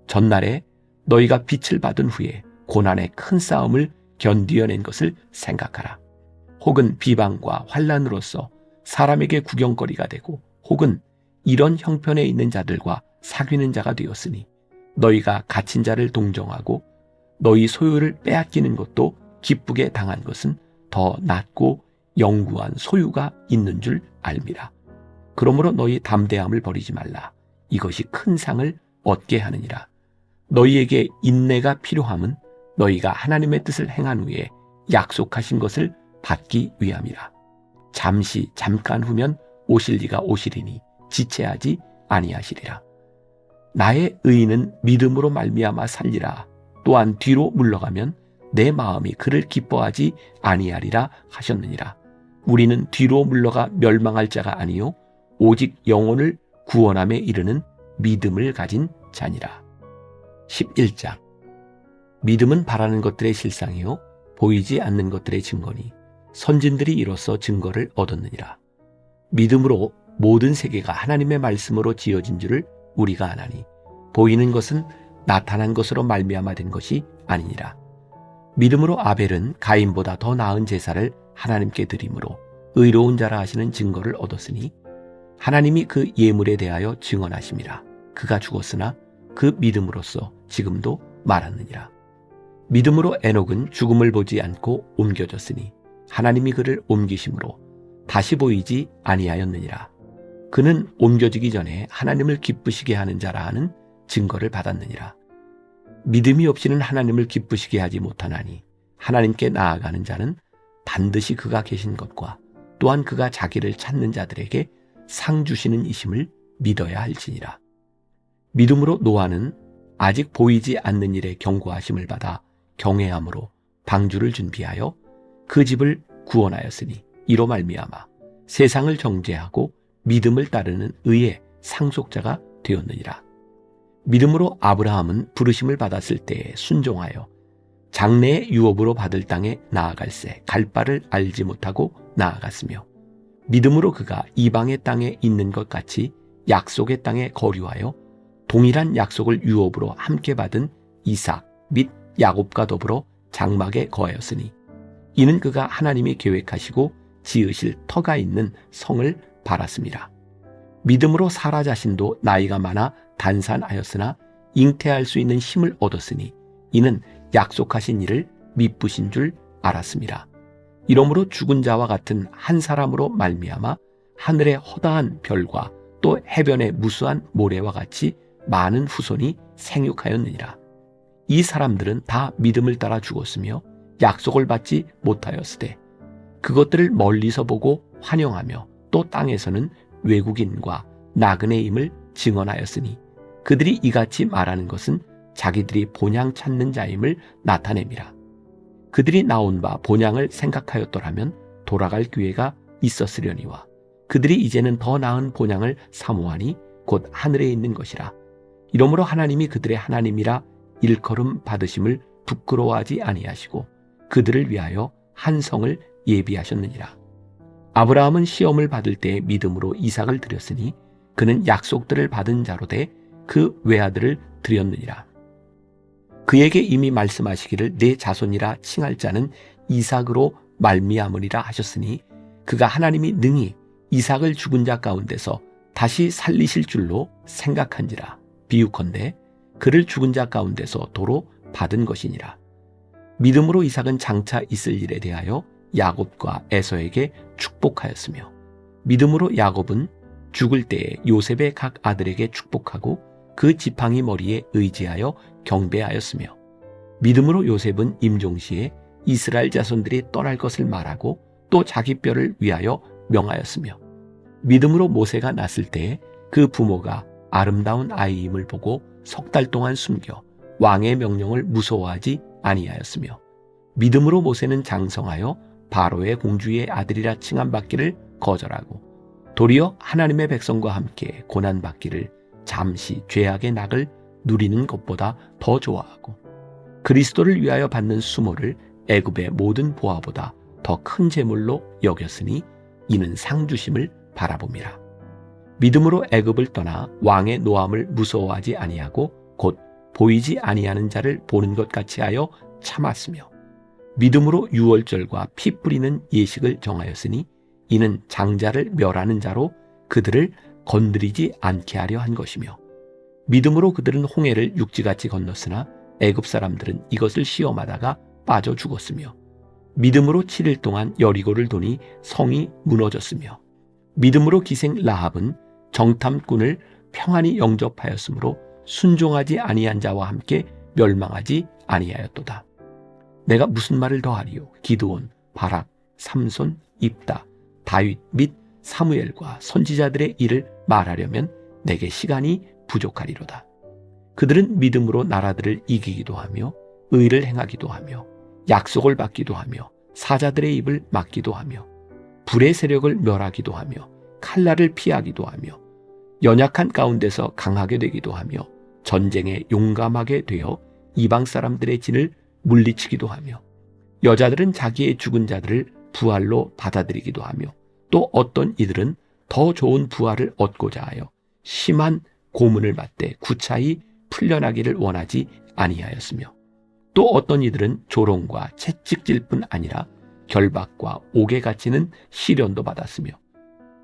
전날에 너희가 빛을 받은 후에 고난의 큰 싸움을 견디어낸 것을 생각하라. 혹은 비방과 환난으로서 사람에게 구경거리가 되고 혹은 이런 형편에 있는 자들과 사귀는 자가 되었으니 너희가 갇힌 자를 동정하고 너희 소유를 빼앗기는 것도 기쁘게 당한 것은 더 낫고 영구한 소유가 있는 줄 알미라. 그러므로 너희 담대함을 버리지 말라. 이것이 큰 상을 얻게 하느니라. 너희에게 인내가 필요함은 너희가 하나님의 뜻을 행한 후에 약속하신 것을 받기 위함이라. 잠깐 후면 오실 이가 오시리니 지체하지 아니하시리라. 나의 의인은 믿음으로 말미암아 살리라. 또한 뒤로 물러가면 내 마음이 그를 기뻐하지 아니하리라 하셨느니라. 우리는 뒤로 물러가 멸망할 자가 아니요 오직 영혼을 구원함에 이르는 믿음을 가진 자니라. 11장. 믿음은 바라는 것들의 실상이요 보이지 않는 것들의 증거니 선진들이 이로써 증거를 얻었느니라. 믿음으로 모든 세계가 하나님의 말씀으로 지어진 줄을 우리가 아나니 보이는 것은 나타난 것으로 말미암아 된 것이 아니니라. 믿음으로 아벨은 가인보다 더 나은 제사를 하나님께 드림으로 의로운 자라 하시는 증거를 얻었으니 하나님이 그 예물에 대하여 증언하심이라. 그가 죽었으나 그 믿음으로써 지금도 말하느니라. 믿음으로 에녹은 죽음을 보지 않고 옮겨졌으니 하나님이 그를 옮기심으로 다시 보이지 아니하였느니라. 그는 옮겨지기 전에 하나님을 기쁘시게 하는 자라 하는 증거를 받았느니라. 믿음이 없이는 하나님을 기쁘시게 하지 못하나니 하나님께 나아가는 자는 반드시 그가 계신 것과 또한 그가 자기를 찾는 자들에게 상 주시는 이심을 믿어야 할지니라. 믿음으로 노아는 아직 보이지 않는 일에 경고하심을 받아 경외함으로 방주를 준비하여 그 집을 구원하였으니 이로 말미암아 세상을 정죄하고 믿음을 따르는 의의 상속자가 되었느니라. 믿음으로 아브라함은 부르심을 받았을 때에 순종하여 장래의 유업으로 받을 땅에 나아갈새 갈 바를 알지 못하고 나아갔으며 믿음으로 그가 이방의 땅에 있는 것 같이 약속의 땅에 거류하여 동일한 약속을 유업으로 함께 받은 이삭 및 야곱과 더불어 장막에 거하였으니 이는 그가 하나님이 계획하시고 지으실 터가 있는 성을 바랐습니다. 믿음으로 사라 자신도 나이가 많아 단산하였으나 잉태할 수 있는 힘을 얻었으니 이는 약속하신 일을 미쁘신 줄 알았습니다. 이러므로 죽은 자와 같은 한 사람으로 말미암아 하늘의 허다한 별과 또 해변의 무수한 모래와 같이 많은 후손이 생육하였느니라. 이 사람들은 다 믿음을 따라 죽었으며 약속을 받지 못하였으되 그것들을 멀리서 보고 환영하며 또 땅에서는 외국인과 나그네임을 증언하였으니 그들이 이같이 말하는 것은 자기들이 본향 찾는 자임을 나타냅니다. 그들이 나온 바 본향을 생각하였더라면 돌아갈 기회가 있었으려니와 그들이 이제는 더 나은 본향을 사모하니 곧 하늘에 있는 것이라. 이러므로 하나님이 그들의 하나님이라 일컬음 받으심을 부끄러워하지 아니하시고 그들을 위하여 한 성을 예비하셨느니라. 아브라함은 시험을 받을 때 믿음으로 이삭을 드렸으니 그는 약속들을 받은 자로 돼 그 외아들을 드렸느니라. 그에게 이미 말씀하시기를 내 자손이라 칭할 자는 이삭으로 말미암으리라 하셨으니 그가 하나님이 능히 이삭을 죽은 자 가운데서 다시 살리실 줄로 생각한지라. 비유컨대 그를 죽은 자 가운데서 도로 받은 것이니라. 믿음으로 이삭은 장차 있을 일에 대하여 야곱과 에서에게 축복하였으며 믿음으로 야곱은 죽을 때에 요셉의 각 아들에게 축복하고 그 지팡이 머리에 의지하여 경배하였으며 믿음으로 요셉은 임종시에 이스라엘 자손들이 떠날 것을 말하고 또 자기 뼈를 위하여 명하였으며 믿음으로 모세가 났을 때에 그 부모가 아름다운 아이임을 보고 석 달 동안 숨겨 왕의 명령을 무서워하지 아니하였으며 믿음으로 모세는 장성하여 바로의 공주의 아들이라 칭함받기를 거절하고 도리어 하나님의 백성과 함께 고난받기를 잠시 죄악의 낙을 누리는 것보다 더 좋아하고 그리스도를 위하여 받는 수모를 애굽의 모든 보화보다 더 큰 재물로 여겼으니 이는 상주심을 바라봄이라. 믿음으로 애굽을 떠나 왕의 노함을 무서워하지 아니하고 곧 보이지 아니하는 자를 보는 것 같이 하여 참았으며 믿음으로 유월절과 피 뿌리는 예식을 정하였으니 이는 장자를 멸하는 자로 그들을 건드리지 않게 하려 한 것이며 믿음으로 그들은 홍해를 육지같이 건넜으나 애굽 사람들은 이것을 시험하다가 빠져 죽었으며 믿음으로 7일 동안 여리고를 도니 성이 무너졌으며 믿음으로 기생 라합은 정탐꾼을 평안히 영접하였으므로 순종하지 아니한 자와 함께 멸망하지 아니하였도다. 내가 무슨 말을 더하리요? 기드온, 바락, 삼손, 입다, 다윗 및 사무엘과 선지자들의 일을 말하려면 내게 시간이 부족하리로다. 그들은 믿음으로 나라들을 이기기도 하며 의를 행하기도 하며 약속을 받기도 하며 사자들의 입을 막기도 하며 불의 세력을 멸하기도 하며 칼날을 피하기도 하며 연약한 가운데서 강하게 되기도 하며 전쟁에 용감하게 되어 이방 사람들의 진을 물리치기도 하며 여자들은 자기의 죽은 자들을 부활로 받아들이기도 하며 또 어떤 이들은 더 좋은 부활을 얻고자 하여 심한 고문을 받되 구차히 풀려나기를 원하지 아니하였으며 또 어떤 이들은 조롱과 채찍질뿐 아니라 결박과 옥에 갇히는 시련도 받았으며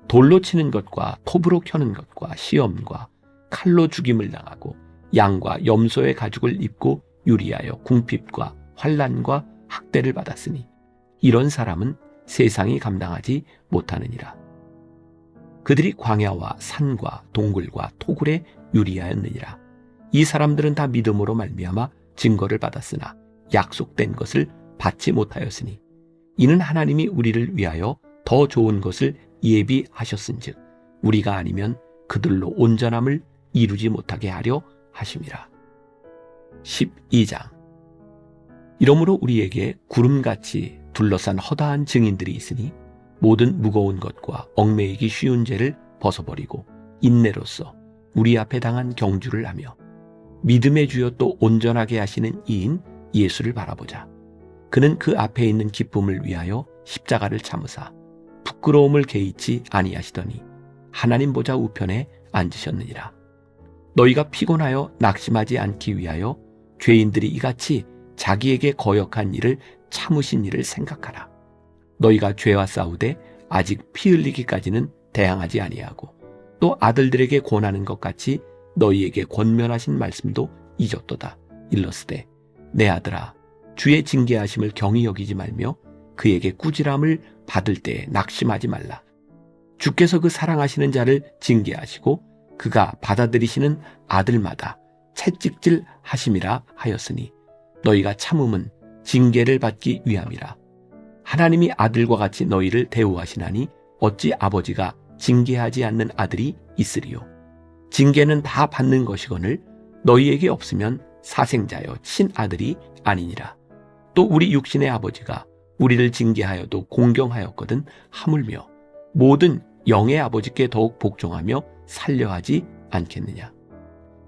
돌로 치는 것과 톱으로 켜는 것과 시험과 칼로 죽임을 당하고 양과 염소의 가죽을 입고 유리하여 궁핍과 환난과 학대를 받았으니 이런 사람은 세상이 감당하지 못하느니라. 그들이 광야와 산과 동굴과 토굴에 유리하였느니라. 이 사람들은 다 믿음으로 말미암아 증거를 받았으나 약속된 것을 받지 못하였으니 이는 하나님이 우리를 위하여 더 좋은 것을 예비하셨은즉 우리가 아니면 그들로 온전함을 이루지 못하게 하려 하심이라. 12장. 이러므로 우리에게 구름같이 둘러싼 허다한 증인들이 있으니 모든 무거운 것과 얽매이기 쉬운 죄를 벗어버리고 인내로써 우리 앞에 당한 경주를 하며 믿음의 주여 또 온전하게 하시는 이인 예수를 바라보자. 그는 그 앞에 있는 기쁨을 위하여 십자가를 참으사 부끄러움을 개의치 아니하시더니 하나님 보좌 우편에 앉으셨느니라. 너희가 피곤하여 낙심하지 않기 위하여 죄인들이 이같이 자기에게 거역한 일을 참으신 일을 생각하라. 너희가 죄와 싸우되 아직 피 흘리기까지는 대항하지 아니하고 또 아들들에게 권하는 것 같이 너희에게 권면하신 말씀도 잊었도다. 일러스되 내 아들아 주의 징계하심을 경히 여기지 말며 그에게 꾸지람을 받을 때에 낙심하지 말라. 주께서 그 사랑하시는 자를 징계하시고 그가 받아들이시는 아들마다 채찍질 하심이라 하였으니 너희가 참음은 징계를 받기 위함이라. 하나님이 아들과 같이 너희를 대우하시나니 어찌 아버지가 징계하지 않는 아들이 있으리요. 징계는 다 받는 것이거늘 너희에게 없으면 사생자여 친아들이 아니니라. 또 우리 육신의 아버지가 우리를 징계하여도 공경하였거든 하물며 모든 영의 아버지께 더욱 복종하며 살려하지 않겠느냐.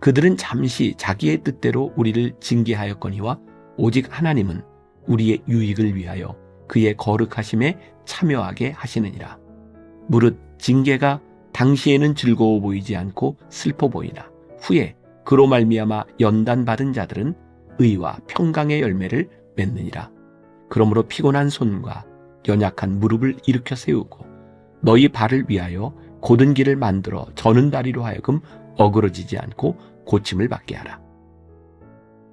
그들은 잠시 자기의 뜻대로 우리를 징계하였거니와 오직 하나님은 우리의 유익을 위하여 그의 거룩하심에 참여하게 하시느니라. 무릇 징계가 당시에는 즐거워 보이지 않고 슬퍼 보이나 후에 그로 말미암아 연단받은 자들은 의와 평강의 열매를 맺느니라. 그러므로 피곤한 손과 연약한 무릎을 일으켜 세우고 너희 발을 위하여 곧은 길을 만들어 저는 다리로 하여금 어그러지지 않고 고침을 받게 하라.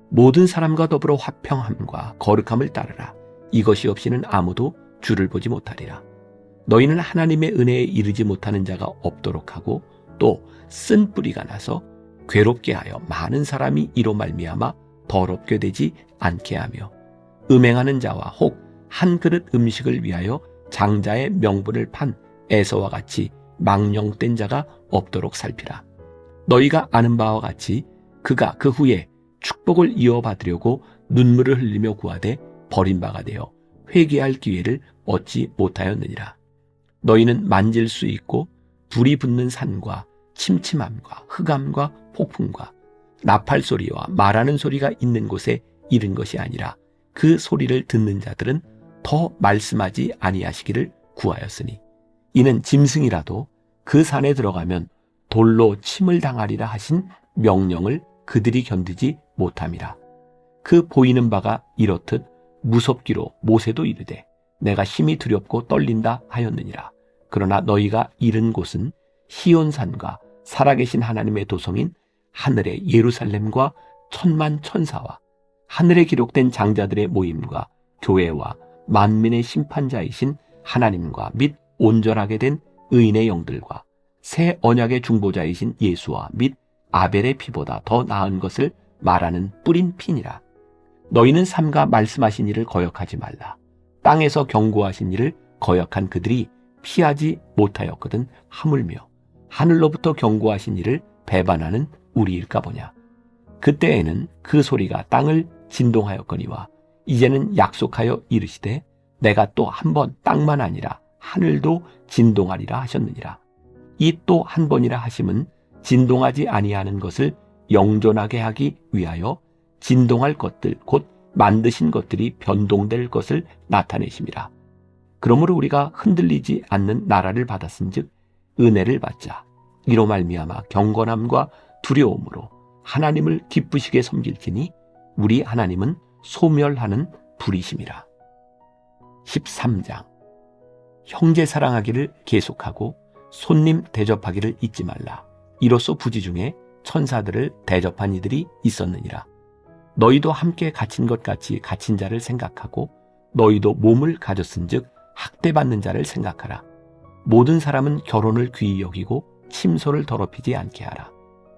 모든 사람과 더불어 화평함과 거룩함을 따르라. 이것이 없이는 아무도 주를 보지 못하리라. 너희는 하나님의 은혜에 이르지 못하는 자가 없도록 하고 또 쓴 뿌리가 나서 괴롭게 하여 많은 사람이 이로 말미암아 더럽게 되지 않게 하며 음행하는 자와 혹 한 그릇 음식을 위하여 장자의 명분을 판 에서와 같이 망령된 자가 없도록 살피라. 너희가 아는 바와 같이 그가 그 후에 축복을 이어받으려고 눈물을 흘리며 구하되 버림바가 되어 회개할 기회를 얻지 못하였느니라. 너희는 만질 수 있고 불이 붙는 산과 침침함과 흑암과 폭풍과 나팔 소리와 말하는 소리가 있는 곳에 이른 것이 아니라 그 소리를 듣는 자들은 더 말씀하지 아니하시기를 구하였으니 이는 짐승이라도 그 산에 들어가면 돌로 침을 당하리라 하신 명령을 그들이 견디지 못함이라. 그 보이는 바가 이렇듯 무섭기로 모세도 이르되 내가 힘이 두렵고 떨린다 하였느니라. 그러나 너희가 이른 곳은 시온산과 살아계신 하나님의 도성인 하늘의 예루살렘과 천만 천사와 하늘에 기록된 장자들의 모임과 교회와 만민의 심판자이신 하나님과 및 온전하게 된 의인의 영들과 새 언약의 중보자이신 예수와 및 아벨의 피보다 더 나은 것을 말하는 뿌린 피니라. 너희는 삼가 말씀하신 일을 거역하지 말라. 땅에서 경고하신 일을 거역한 그들이 피하지 못하였거든 하물며 하늘로부터 경고하신 일을 배반하는 우리일까 보냐. 그때에는 그 소리가 땅을 진동하였거니와 이제는 약속하여 이르시되 내가 또 한 번 땅만 아니라 하늘도 진동하리라 하셨느니라. 이 또 한 번이라 하심은 진동하지 아니하는 것을 영존하게 하기 위하여 진동할 것들 곧 만드신 것들이 변동될 것을 나타내심이라. 그러므로 우리가 흔들리지 않는 나라를 받았은즉 은혜를 받자. 이로 말미암아 경건함과 두려움으로 하나님을 기쁘시게 섬길지니 우리 하나님은 소멸하는 불이심이라. 13장. 형제 사랑하기를 계속하고 손님 대접하기를 잊지 말라. 이로써 부지 중에 천사들을 대접한 이들이 있었느니라. 너희도 함께 갇힌 것 같이 갇힌 자를 생각하고 너희도 몸을 가졌은즉 학대받는 자를 생각하라. 모든 사람은 결혼을 귀히 여기고 침소를 더럽히지 않게 하라.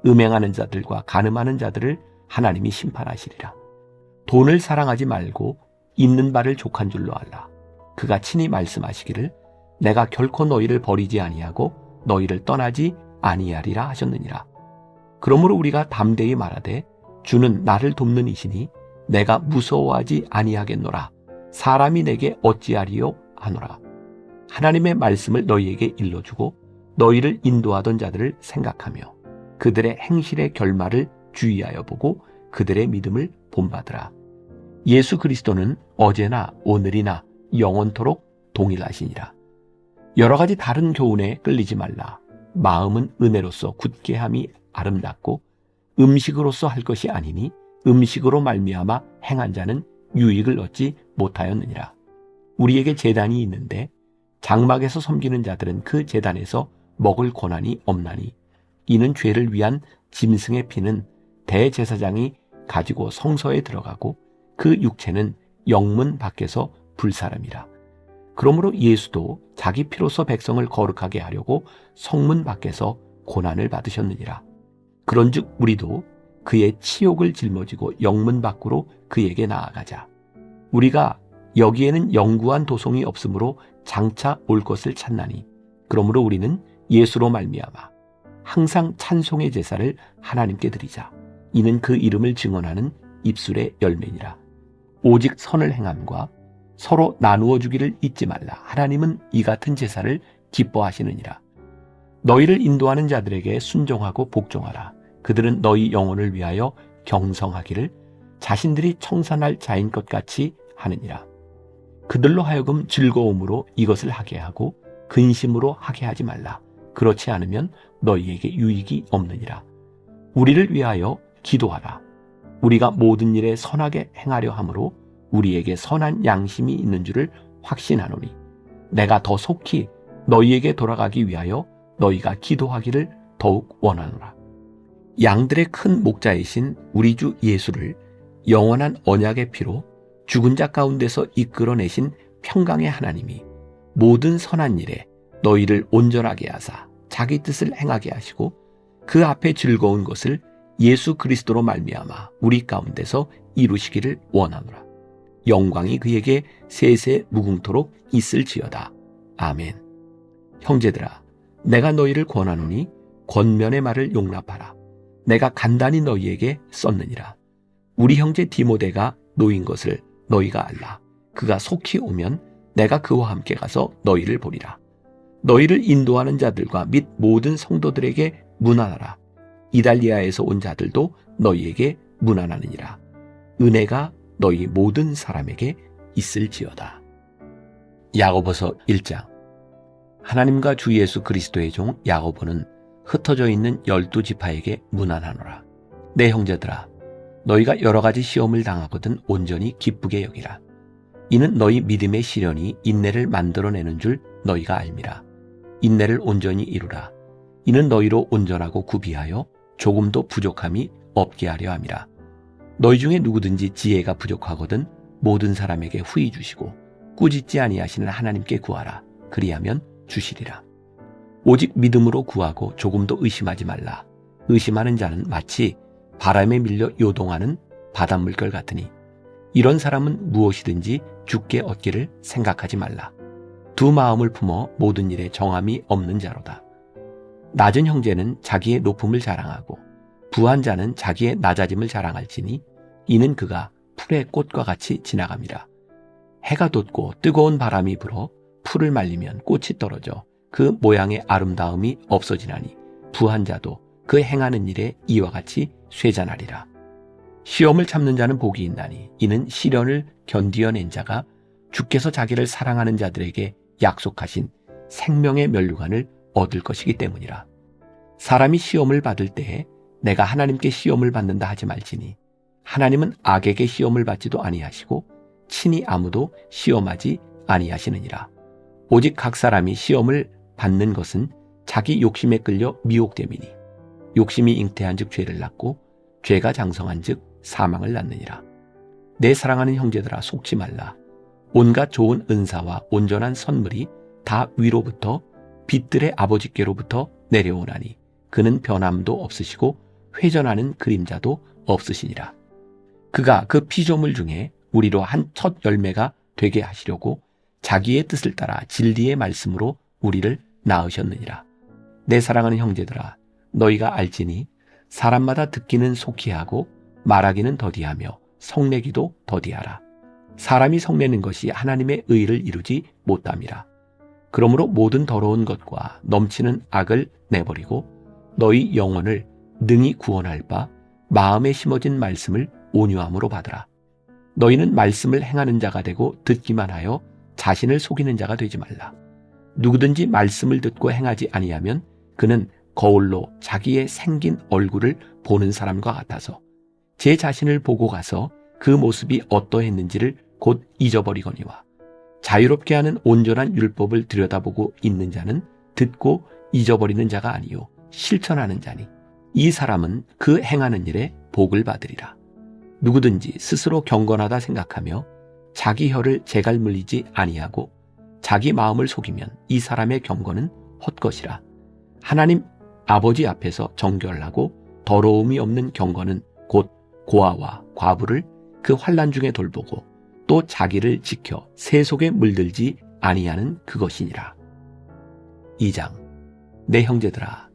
음행하는 자들과 간음하는 자들을 하나님이 심판하시리라. 돈을 사랑하지 말고 있는 바를 족한 줄로 알라. 그가 친히 말씀하시기를 내가 결코 너희를 버리지 아니하고 너희를 떠나지 아니하리라 하셨느니라. 그러므로 우리가 담대히 말하되 주는 나를 돕는 이시니 내가 무서워하지 아니하겠노라. 사람이 내게 어찌하리요 하노라. 하나님의 말씀을 너희에게 일러주고 너희를 인도하던 자들을 생각하며 그들의 행실의 결말을 주의하여 보고 그들의 믿음을 본받으라. 예수 그리스도는 어제나 오늘이나 영원토록 동일하시니라. 여러 가지 다른 교훈에 끌리지 말라. 마음은 은혜로서 굳게 함이 아름답고 음식으로서 할 것이 아니니 음식으로 말미암아 행한 자는 유익을 얻지 못하였느니라. 우리에게 제단이 있는데 장막에서 섬기는 자들은 그 제단에서 먹을 권한이 없나니 이는 죄를 위한 짐승의 피는 대제사장이 가지고 성소에 들어가고 그 육체는 영문 밖에서 불사람이라. 그러므로 예수도 자기 피로서 백성을 거룩하게 하려고 성문 밖에서 고난을 받으셨느니라. 그런즉 우리도 그의 치욕을 짊어지고 영문 밖으로 그에게 나아가자. 우리가 여기에는 영구한 도성이 없으므로 장차 올 것을 찾나니 그러므로 우리는 예수로 말미암아 항상 찬송의 제사를 하나님께 드리자. 이는 그 이름을 증언하는 입술의 열매니라. 오직 선을 행함과 서로 나누어 주기를 잊지 말라. 하나님은 이 같은 제사를 기뻐하시느니라. 너희를 인도하는 자들에게 순종하고 복종하라. 그들은 너희 영혼을 위하여 경성하기를 자신들이 청산할 자인 것 같이 하느니라. 그들로 하여금 즐거움으로 이것을 하게 하고 근심으로 하게 하지 말라. 그렇지 않으면 너희에게 유익이 없느니라. 우리를 위하여 기도하라. 우리가 모든 일에 선하게 행하려 함으로 우리에게 선한 양심이 있는 줄을 확신하노니 내가 더 속히 너희에게 돌아가기 위하여 너희가 기도하기를 더욱 원하노라. 양들의 큰 목자이신 우리 주 예수를 영원한 언약의 피로 죽은 자 가운데서 이끌어내신 평강의 하나님이 모든 선한 일에 너희를 온전하게 하사 자기 뜻을 행하게 하시고 그 앞에 즐거운 것을 예수 그리스도로 말미암아 우리 가운데서 이루시기를 원하노라. 영광이 그에게 세세 무궁토록 있을지어다. 아멘. 형제들아, 내가 너희를 권하노니 권면의 말을 용납하라. 내가 간단히 너희에게 썼느니라. 우리 형제 디모데가 놓인 것을 너희가 알라. 그가 속히 오면 내가 그와 함께 가서 너희를 보리라. 너희를 인도하는 자들과 및 모든 성도들에게 문안하라. 이달리아에서 온 자들도 너희에게 문안하느니라. 은혜가 너희 모든 사람에게 있을지어다. 야고보서 1장. 하나님과 주 예수 그리스도의 종 야고보는 흩어져 있는 12지파에게 문안하노라. 내 형제들아, 너희가 여러 가지 시험을 당하거든 온전히 기쁘게 여기라. 이는 너희 믿음의 시련이 인내를 만들어내는 줄 너희가 알미라. 인내를 온전히 이루라. 이는 너희로 온전하고 구비하여 조금도 부족함이 없게 하려 함이라. 너희 중에 누구든지 지혜가 부족하거든 모든 사람에게 후히 주시고 꾸짖지 아니하시는 하나님께 구하라. 그리하면 주시리라. 오직 믿음으로 구하고 조금도 의심하지 말라. 의심하는 자는 마치 바람에 밀려 요동하는 바닷물결 같으니 이런 사람은 무엇이든지 죽게 얻기를 생각하지 말라. 두 마음을 품어 모든 일에 정함이 없는 자로다. 낮은 형제는 자기의 높음을 자랑하고 부한 자는 자기의 낮아짐을 자랑할지니 이는 그가 풀의 꽃과 같이 지나감이라. 해가 돋고 뜨거운 바람이 불어 풀을 말리면 꽃이 떨어져 그 모양의 아름다움이 없어지나니 부한 자도 그 행하는 일에 이와 같이 쇠잔하리라. 시험을 참는 자는 복이 있나니 이는 시련을 견디어낸 자가 주께서 자기를 사랑하는 자들에게 약속하신 생명의 면류관을 얻을 것이기 때문이라. 사람이 시험을 받을 때에 내가 하나님께 시험을 받는다 하지 말지니 하나님은 악에게 시험을 받지도 아니하시고 친히 아무도 시험하지 아니하시느니라. 오직 각 사람이 시험을 받는 것은 자기 욕심에 끌려 미혹됨이니 욕심이 잉태한 즉 죄를 낳고 죄가 장성한 즉 사망을 낳느니라. 내 사랑하는 형제들아, 속지 말라. 온갖 좋은 은사와 온전한 선물이 다 위로부터 빛들의 아버지께로부터 내려오나니 그는 변함도 없으시고 회전하는 그림자도 없으시니라. 그가 그 피조물 중에 우리로 한 첫 열매가 되게 하시려고 자기의 뜻을 따라 진리의 말씀으로 우리를 낳으셨느니라. 내 사랑하는 형제들아, 너희가 알지니 사람마다 듣기는 속히 하고 말하기는 더디하며 성내기도 더디하라. 사람이 성내는 것이 하나님의 의를 이루지 못함이라. 그러므로 모든 더러운 것과 넘치는 악을 내버리고 너희 영혼을 능히 구원할 바 마음에 심어진 말씀을 온유함으로 받으라. 너희는 말씀을 행하는 자가 되고 듣기만 하여 자신을 속이는 자가 되지 말라. 누구든지 말씀을 듣고 행하지 아니하면 그는 거울로 자기의 생긴 얼굴을 보는 사람과 같아서 제 자신을 보고 가서 그 모습이 어떠했는지를 곧 잊어버리거니와 자유롭게 하는 온전한 율법을 들여다보고 있는 자는 듣고 잊어버리는 자가 아니요 실천하는 자니 이 사람은 그 행하는 일에 복을 받으리라. 누구든지 스스로 경건하다 생각하며 자기 혀를 재갈 물리지 아니하고 자기 마음을 속이면 이 사람의 경건은 헛것이라. 하나님 아버지 앞에서 정결하고 더러움이 없는 경건은 곧 고아와 과부를 그 환난 중에 돌보고 또 자기를 지켜 새 속에 물들지 아니하는 그것이니라. 2장. 내 형제들아,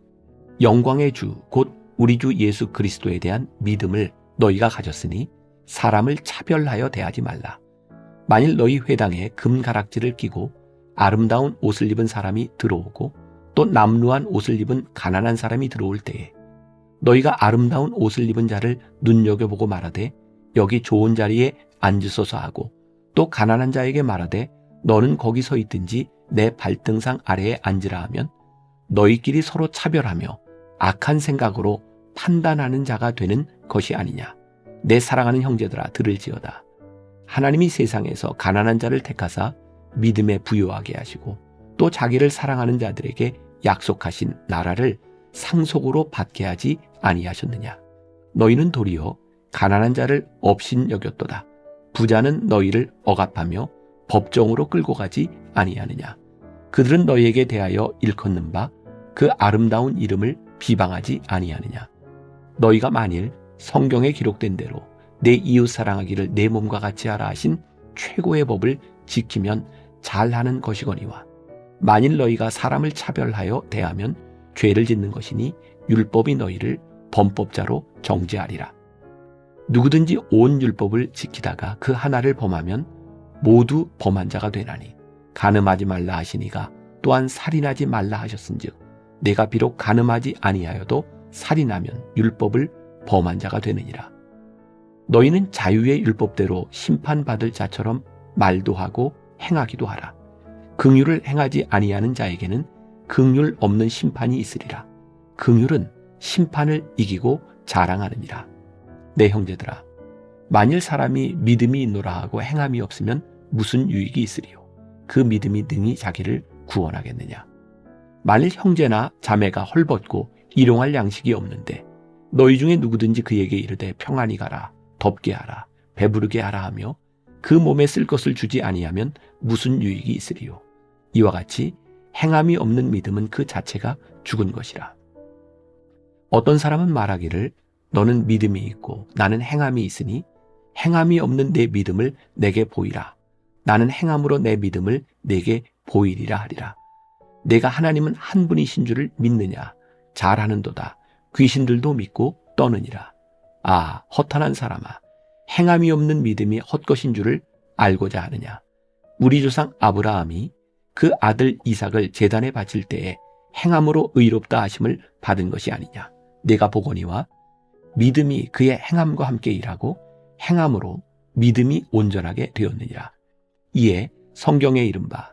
영광의 주 곧 우리 주 예수 그리스도에 대한 믿음을 너희가 가졌으니 사람을 차별하여 대하지 말라. 만일 너희 회당에 금가락지를 끼고 아름다운 옷을 입은 사람이 들어오고 또 남루한 옷을 입은 가난한 사람이 들어올 때에 너희가 아름다운 옷을 입은 자를 눈여겨보고 말하되 여기 좋은 자리에 앉으소서 하고 또 가난한 자에게 말하되 너는 거기 서 있든지 내 발등상 아래에 앉으라 하면 너희끼리 서로 차별하며 악한 생각으로 판단하는 자가 되는 것이 아니냐. 내 사랑하는 형제들아 들을지어다. 하나님이 세상에서 가난한 자를 택하사 믿음에 부요하게 하시고 또 자기를 사랑하는 자들에게 약속하신 나라를 상속으로 받게 하지 아니하셨느냐. 너희는 도리어 가난한 자를 업신 여겼도다. 부자는 너희를 억압하며 법정으로 끌고 가지 아니하느냐. 그들은 너희에게 대하여 일컫는 바 그 아름다운 이름을 비방하지 아니하느냐. 너희가 만일 성경에 기록된 대로 내 이웃 사랑하기를 내 몸과 같이 하라 하신 최고의 법을 지키면 잘하는 것이거니와 만일 너희가 사람을 차별하여 대하면 죄를 짓는 것이니 율법이 너희를 범법자로 정죄하리라. 누구든지 온 율법을 지키다가 그 하나를 범하면 모두 범한 자가 되나니 간음하지 말라 하시니가 또한 살인하지 말라 하셨은즉 내가 비록 간음하지 아니하여도 살인하면 율법을 범한 자가 되느니라. 너희는 자유의 율법대로 심판받을 자처럼 말도 하고 행하기도 하라. 긍휼을 행하지 아니하는 자에게는 긍휼 없는 심판이 있으리라. 긍휼은 심판을 이기고 자랑하느니라. 내 형제들아, 만일 사람이 믿음이 있노라 하고 행함이 없으면 무슨 유익이 있으리요? 그 믿음이 능히 자기를 구원하겠느냐? 만일 형제나 자매가 헐벗고 일용할 양식이 없는데 너희 중에 누구든지 그에게 이르되 평안히 가라, 덥게 하라, 배부르게 하라 하며 그 몸에 쓸 것을 주지 아니하면 무슨 유익이 있으리요? 이와 같이 행함이 없는 믿음은 그 자체가 죽은 것이라. 어떤 사람은 말하기를 너는 믿음이 있고 나는 행함이 있으니 행함이 없는 내 믿음을 내게 보이라. 나는 행함으로 내 믿음을 내게 보이리라 하리라. 내가 하나님은 한 분이신 줄을 믿느냐? 잘하는도다. 귀신들도 믿고 떠느니라. 아, 허탄한 사람아, 행함이 없는 믿음이 헛것인 줄을 알고자 하느냐? 우리 조상 아브라함이 그 아들 이삭을 제단에 바칠 때에 행함으로 의롭다 하심을 받은 것이 아니냐? 내가 보거니와 믿음이 그의 행함과 함께 일하고 행함으로 믿음이 온전하게 되었느니라. 이에 성경에 이른바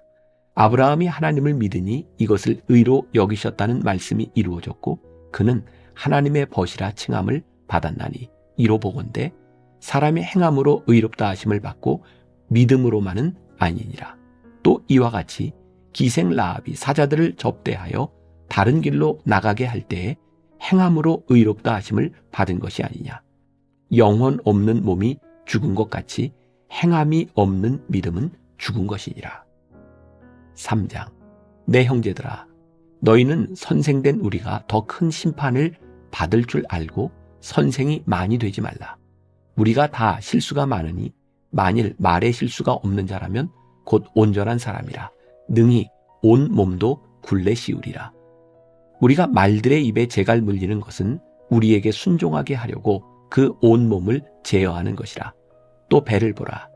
아브라함이 하나님을 믿으니 이것을 의로 여기셨다는 말씀이 이루어졌고 그는 하나님의 벗이라 칭함을 받았나니 이로 보건대 사람이 행함으로 의롭다 하심을 받고 믿음으로만은 아니니라. 또 이와 같이 기생 라합이 사자들을 접대하여 다른 길로 나가게 할 때에 행함으로 의롭다 하심을 받은 것이 아니냐. 영혼 없는 몸이 죽은 것 같이 행함이 없는 믿음은 죽은 것이니라. 3장. 내 형제들아, 너희는 선생된 우리가 더 큰 심판을 받을 줄 알고 선생이 많이 되지 말라. 우리가 다 실수가 많으니 만일 말에 실수가 없는 자라면 곧 온전한 사람이라 능히 온 몸도 굴레 씌우리라. 우리가 말들의 입에 재갈 물리는 것은 우리에게 순종하게 하려고 그 온 몸을 제어하는 것이라. 또 배를 보라.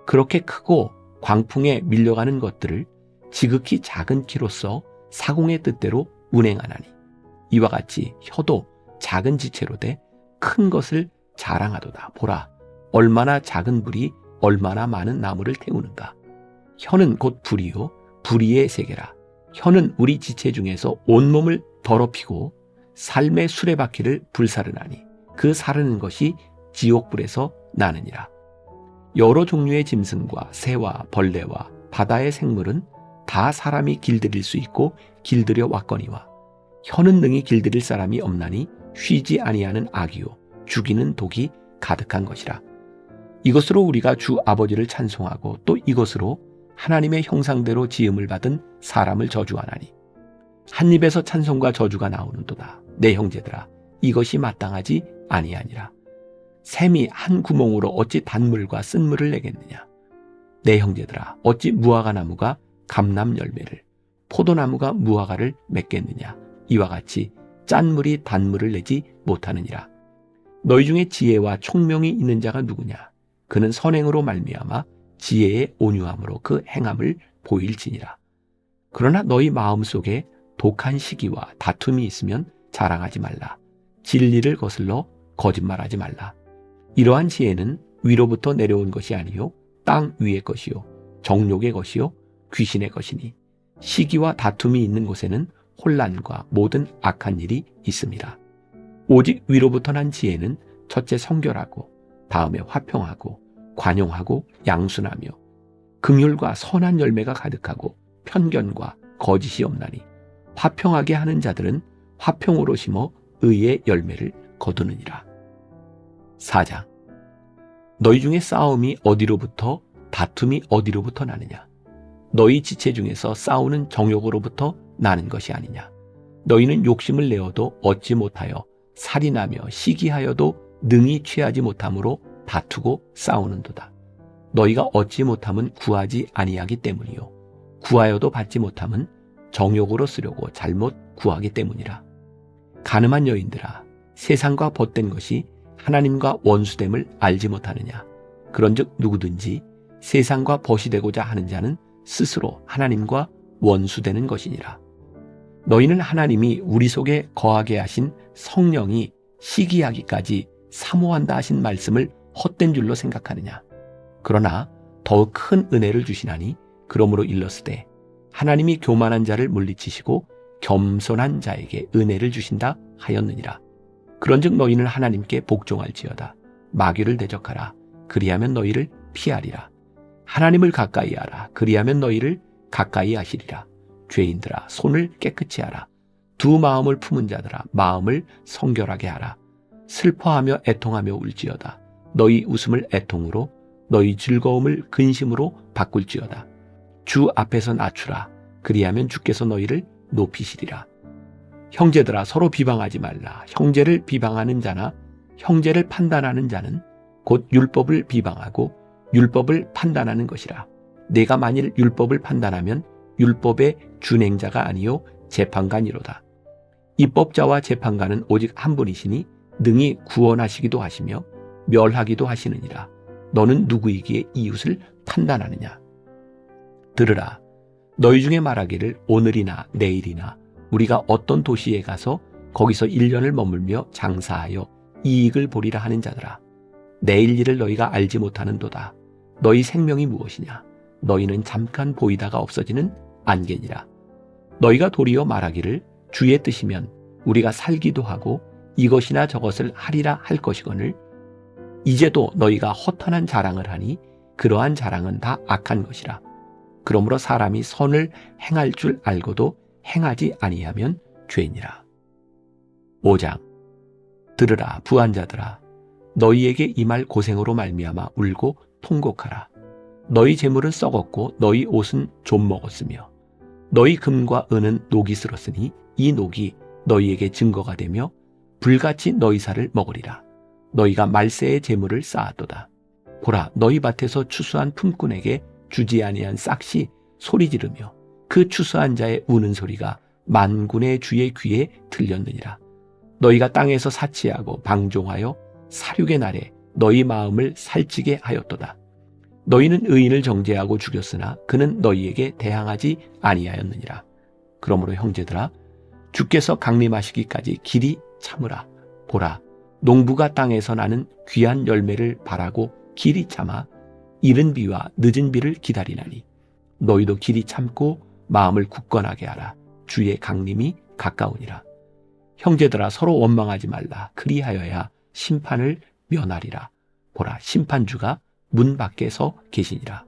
그렇게 크고 광풍에 밀려가는 것들을 지극히 작은 키로서 사공의 뜻대로 운행하나니 이와 같이 혀도 작은 지체로 돼 큰 것을 자랑하도다. 보라, 얼마나 작은 불이 얼마나 많은 나무를 태우는가. 혀는 곧 불이요 불의의 세계라. 혀는 우리 지체 중에서 온몸을 더럽히고 삶의 수레바퀴를 불사르나니 그 사르는 것이 지옥불에서 나느니라. 여러 종류의 짐승과 새와 벌레와 바다의 생물은 다 사람이 길들일 수 있고 길들여 왔거니와 혀는 능히 길들일 사람이 없나니 쉬지 아니하는 악이요 죽이는 독이 가득한 것이라. 이것으로 우리가 주 아버지를 찬송하고 또 이것으로 하나님의 형상대로 지음을 받은 사람을 저주하나니 한 입에서 찬송과 저주가 나오는도다. 내 형제들아, 이것이 마땅하지 아니하니라. 샘이 한 구멍으로 어찌 단물과 쓴물을 내겠느냐. 내 형제들아, 어찌 무화과 나무가 감람 열매를, 포도나무가 무화과를 맺겠느냐. 이와 같이 짠물이 단물을 내지 못하느니라. 너희 중에 지혜와 총명이 있는 자가 누구냐. 그는 선행으로 말미암아 지혜의 온유함으로 그 행함을 보일지니라. 그러나 너희 마음속에 독한 시기와 다툼이 있으면 자랑하지 말라. 진리를 거슬러 거짓말하지 말라. 이러한 지혜는 위로부터 내려온 것이 아니요 땅 위의 것이요 정욕의 것이요 귀신의 것이니 시기와 다툼이 있는 곳에는 혼란과 모든 악한 일이 있습니다. 오직 위로부터 난 지혜는 첫째 성결하고 다음에 화평하고 관용하고 양순하며 긍휼과 선한 열매가 가득하고 편견과 거짓이 없나니 화평하게 하는 자들은 화평으로 심어 의의 열매를 거두느니라. 4장. 너희 중에 싸움이 어디로부터 다툼이 어디로부터 나느냐? 너희 지체 중에서 싸우는 정욕으로부터 나는 것이 아니냐? 너희는 욕심을 내어도 얻지 못하여 살인하며 시기하여도 능히 취하지 못함으로 다투고 싸우는도다. 너희가 얻지 못함은 구하지 아니하기 때문이요 구하여도 받지 못함은 정욕으로 쓰려고 잘못 구하기 때문이라. 가늠한 여인들아, 세상과 벗된 것이 하나님과 원수됨을 알지 못하느냐? 그런즉 누구든지 세상과 벗이 되고자 하는 자는 스스로 하나님과 원수되는 것이니라. 너희는 하나님이 우리 속에 거하게 하신 성령이 시기하기까지 사모한다 하신 말씀을 헛된 줄로 생각하느냐? 그러나 더욱 큰 은혜를 주시나니 그러므로 일렀으되 하나님이 교만한 자를 물리치시고 겸손한 자에게 은혜를 주신다 하였느니라. 그런즉 너희는 하나님께 복종할지어다. 마귀를 대적하라. 그리하면 너희를 피하리라. 하나님을 가까이 하라. 그리하면 너희를 가까이 하시리라. 죄인들아, 손을 깨끗이 하라. 두 마음을 품은 자들아, 마음을 성결하게 하라. 슬퍼하며 애통하며 울지어다. 너희 웃음을 애통으로, 너희 즐거움을 근심으로 바꿀지어다. 주 앞에서 낮추라. 그리하면 주께서 너희를 높이시리라. 형제들아, 서로 비방하지 말라. 형제를 비방하는 자나 형제를 판단하는 자는 곧 율법을 비방하고 율법을 판단하는 것이라. 내가 만일 율법을 판단하면 율법의 준행자가 아니요 재판관이로다. 입법자와 재판관은 오직 한 분이시니 능히 구원하시기도 하시며 멸하기도 하시느니라. 너는 누구이기에 이웃을 판단하느냐? 들으라. 너희 중에 말하기를 오늘이나 내일이나 우리가 어떤 도시에 가서 거기서 1년을 머물며 장사하여 이익을 보리라 하는 자들아. 내일 일을 너희가 알지 못하는도다. 너희 생명이 무엇이냐? 너희는 잠깐 보이다가 없어지는 안개니라. 너희가 도리어 말하기를 주의 뜻이면 우리가 살기도 하고 이것이나 저것을 하리라 할 것이거늘 이제도 너희가 허탄한 자랑을 하니 그러한 자랑은 다 악한 것이라. 그러므로 사람이 선을 행할 줄 알고도 행하지 아니하면 죄니라. 5장. 들으라 부한자들아, 너희에게 이 말 고생으로 말미암아 울고 통곡하라. 너희 재물은 썩었고 너희 옷은 좀 먹었으며 너희 금과 은은 녹이 슬었으니 이 녹이 너희에게 증거가 되며 불같이 너희 살을 먹으리라. 너희가 말세의 재물을 쌓았도다. 보라, 너희 밭에서 추수한 품꾼에게 주지 아니한 싹이 소리 지르며 그 추수한 자의 우는 소리가 만군의 주의 귀에 들렸느니라. 너희가 땅에서 사치하고 방종하여 살육의 날에 너희 마음을 살찌게 하였도다. 너희는 의인을 정죄하고 죽였으나 그는 너희에게 대항하지 아니하였느니라. 그러므로 형제들아, 주께서 강림하시기까지 길이 참으라. 보라, 농부가 땅에서 나는 귀한 열매를 바라고 길이 참아 이른 비와 늦은 비를 기다리나니 너희도 길이 참고 마음을 굳건하게 하라. 주의 강림이 가까우니라. 형제들아, 서로 원망하지 말라. 그리하여야 심판을 면하리라. 보라, 심판주가 문 밖에 서 계시니라.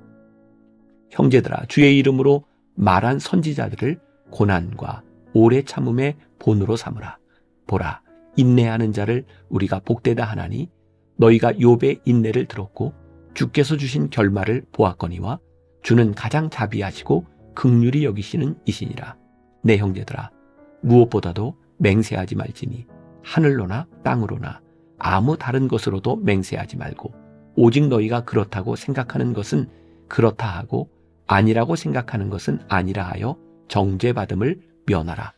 형제들아, 주의 이름으로 말한 선지자들을 고난과 오래 참음의 본으로 삼으라. 보라, 인내하는 자를 우리가 복되다 하나니 너희가 욥의 인내를 들었고 주께서 주신 결말을 보았거니와 주는 가장 자비하시고 긍휼히 여기시는 이시니라. 내 형제들아, 무엇보다도 맹세하지 말지니 하늘로나 땅으로나 아무 다른 것으로도 맹세하지 말고 오직 너희가 그렇다고 생각하는 것은 그렇다 하고 아니라고 생각하는 것은 아니라 하여 정죄받음을 면하라.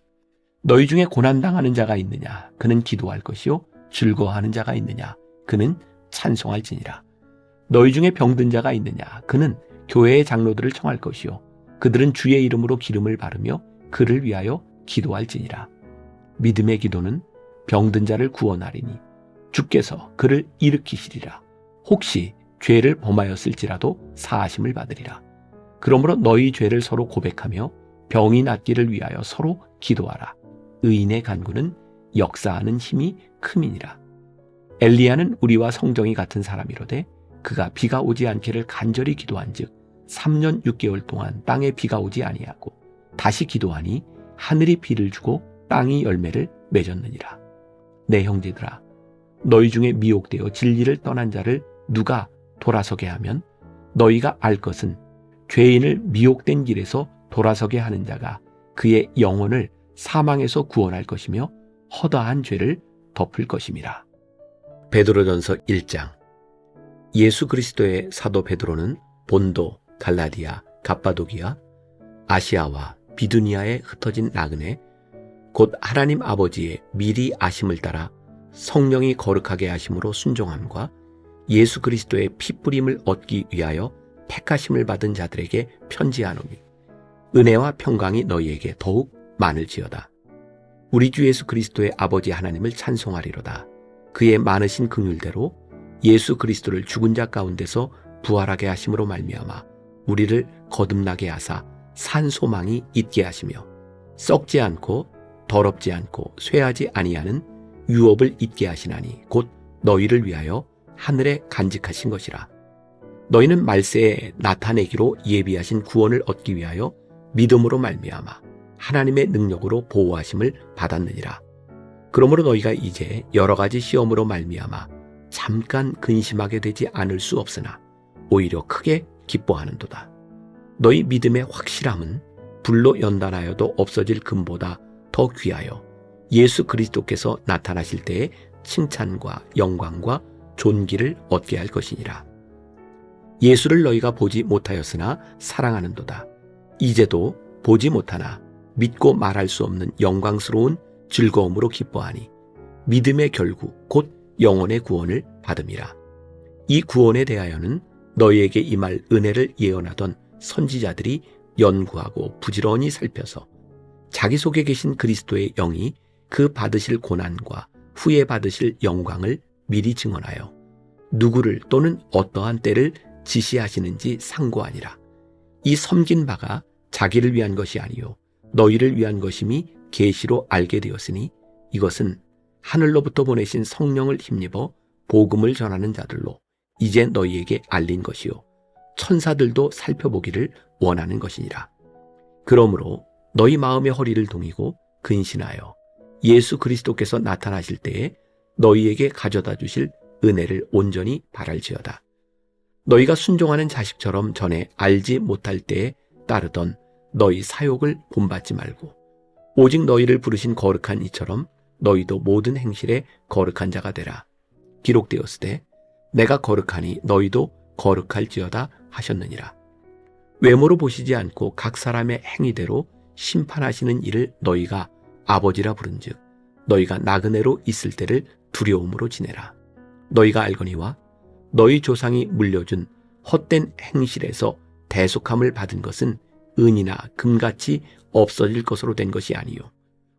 너희 중에 고난당하는 자가 있느냐? 그는 기도할 것이요. 즐거워하는 자가 있느냐? 그는 찬송할지니라. 너희 중에 병든 자가 있느냐? 그는 교회의 장로들을 청할 것이요. 그들은 주의 이름으로 기름을 바르며 그를 위하여 기도할지니라. 믿음의 기도는 병든 자를 구원하리니 주께서 그를 일으키시리라. 혹시 죄를 범하였을지라도 사하심을 받으리라. 그러므로 너희 죄를 서로 고백하며 병이 낫기를 위하여 서로 기도하라. 의인의 간구는 역사하는 힘이 큼이니라. 엘리야는 우리와 성정이 같은 사람이로되 그가 비가 오지 않기를 간절히 기도한즉 3년 6개월 동안 땅에 비가 오지 아니하고 다시 기도하니 하늘이 비를 주고 땅이 열매를 맺었느니라. 내 형제들아, 너희 중에 미혹되어 진리를 떠난 자를 누가 돌아서게 하면 너희가 알 것은 죄인을 미혹된 길에서 돌아서게 하는 자가 그의 영혼을 사망에서 구원할 것이며 허다한 죄를 덮을 것임이라. 베드로전서 1장. 예수 그리스도의 사도 베드로는 본도, 갈라디아, 갑바도기아, 아시아와 비두니아에 흩어진 나그네 곧 하나님 아버지의 미리 아심을 따라 성령이 거룩하게 하심으로 순종함과 예수 그리스도의 피뿌림을 얻기 위하여 택하심을 받은 자들에게 편지하노니 은혜와 평강이 너희에게 더욱 많을지어다. 우리 주 예수 그리스도의 아버지 하나님을 찬송하리로다. 그의 많으신 긍휼대로 예수 그리스도를 죽은 자 가운데서 부활하게 하심으로 말미암아 우리를 거듭나게 하사 산 소망이 있게 하시며 썩지 않고 더럽지 않고 쇠하지 아니하는 유업을 있게 하시나니 곧 너희를 위하여 하늘에 간직하신 것이라. 너희는 말세에 나타내기로 예비하신 구원을 얻기 위하여 믿음으로 말미암아 하나님의 능력으로 보호하심을 받았느니라. 그러므로 너희가 이제 여러 가지 시험으로 말미암아 잠깐 근심하게 되지 않을 수 없으나 오히려 크게 기뻐하는도다. 너희 믿음의 확실함은 불로 연단하여도 없어질 금보다 더 귀하여 예수 그리스도께서 나타나실 때에 칭찬과 영광과 존귀를 얻게 할 것이니라. 예수를 너희가 보지 못하였으나 사랑하는도다. 이제도 보지 못하나 믿고 말할 수 없는 영광스러운 즐거움으로 기뻐하니 믿음의 결국 곧 영혼의 구원을 받음이라. 이 구원에 대하여는 너희에게 임할 은혜를 예언하던 선지자들이 연구하고 부지런히 살펴서 자기 속에 계신 그리스도의 영이 그 받으실 고난과 후에 받으실 영광을 미리 증언하여 누구를 또는 어떠한 때를 지시하시는지 상고하니라. 이 섬긴 바가 자기를 위한 것이 아니요 너희를 위한 것임이 계시로 알게 되었으니 이것은 하늘로부터 보내신 성령을 힘입어 복음을 전하는 자들로 이제 너희에게 알린 것이요 천사들도 살펴보기를 원하는 것이니라. 그러므로 너희 마음의 허리를 동이고 근신하여 예수 그리스도께서 나타나실 때에 너희에게 가져다 주실 은혜를 온전히 바랄지어다. 너희가 순종하는 자식처럼 전에 알지 못할 때에 따르던 너희 사욕을 본받지 말고 오직 너희를 부르신 거룩한 이처럼 너희도 모든 행실에 거룩한 자가 되라. 기록되었으되 내가 거룩하니 너희도 거룩할지어다 하셨느니라. 외모로 보시지 않고 각 사람의 행위대로 심판하시는 이를 너희가 아버지라 부른즉 너희가 나그네로 있을 때를 두려움으로 지내라. 너희가 알거니와 너희 조상이 물려준 헛된 행실에서 대속함을 받은 것은 은이나 금같이 없어질 것으로 된 것이 아니요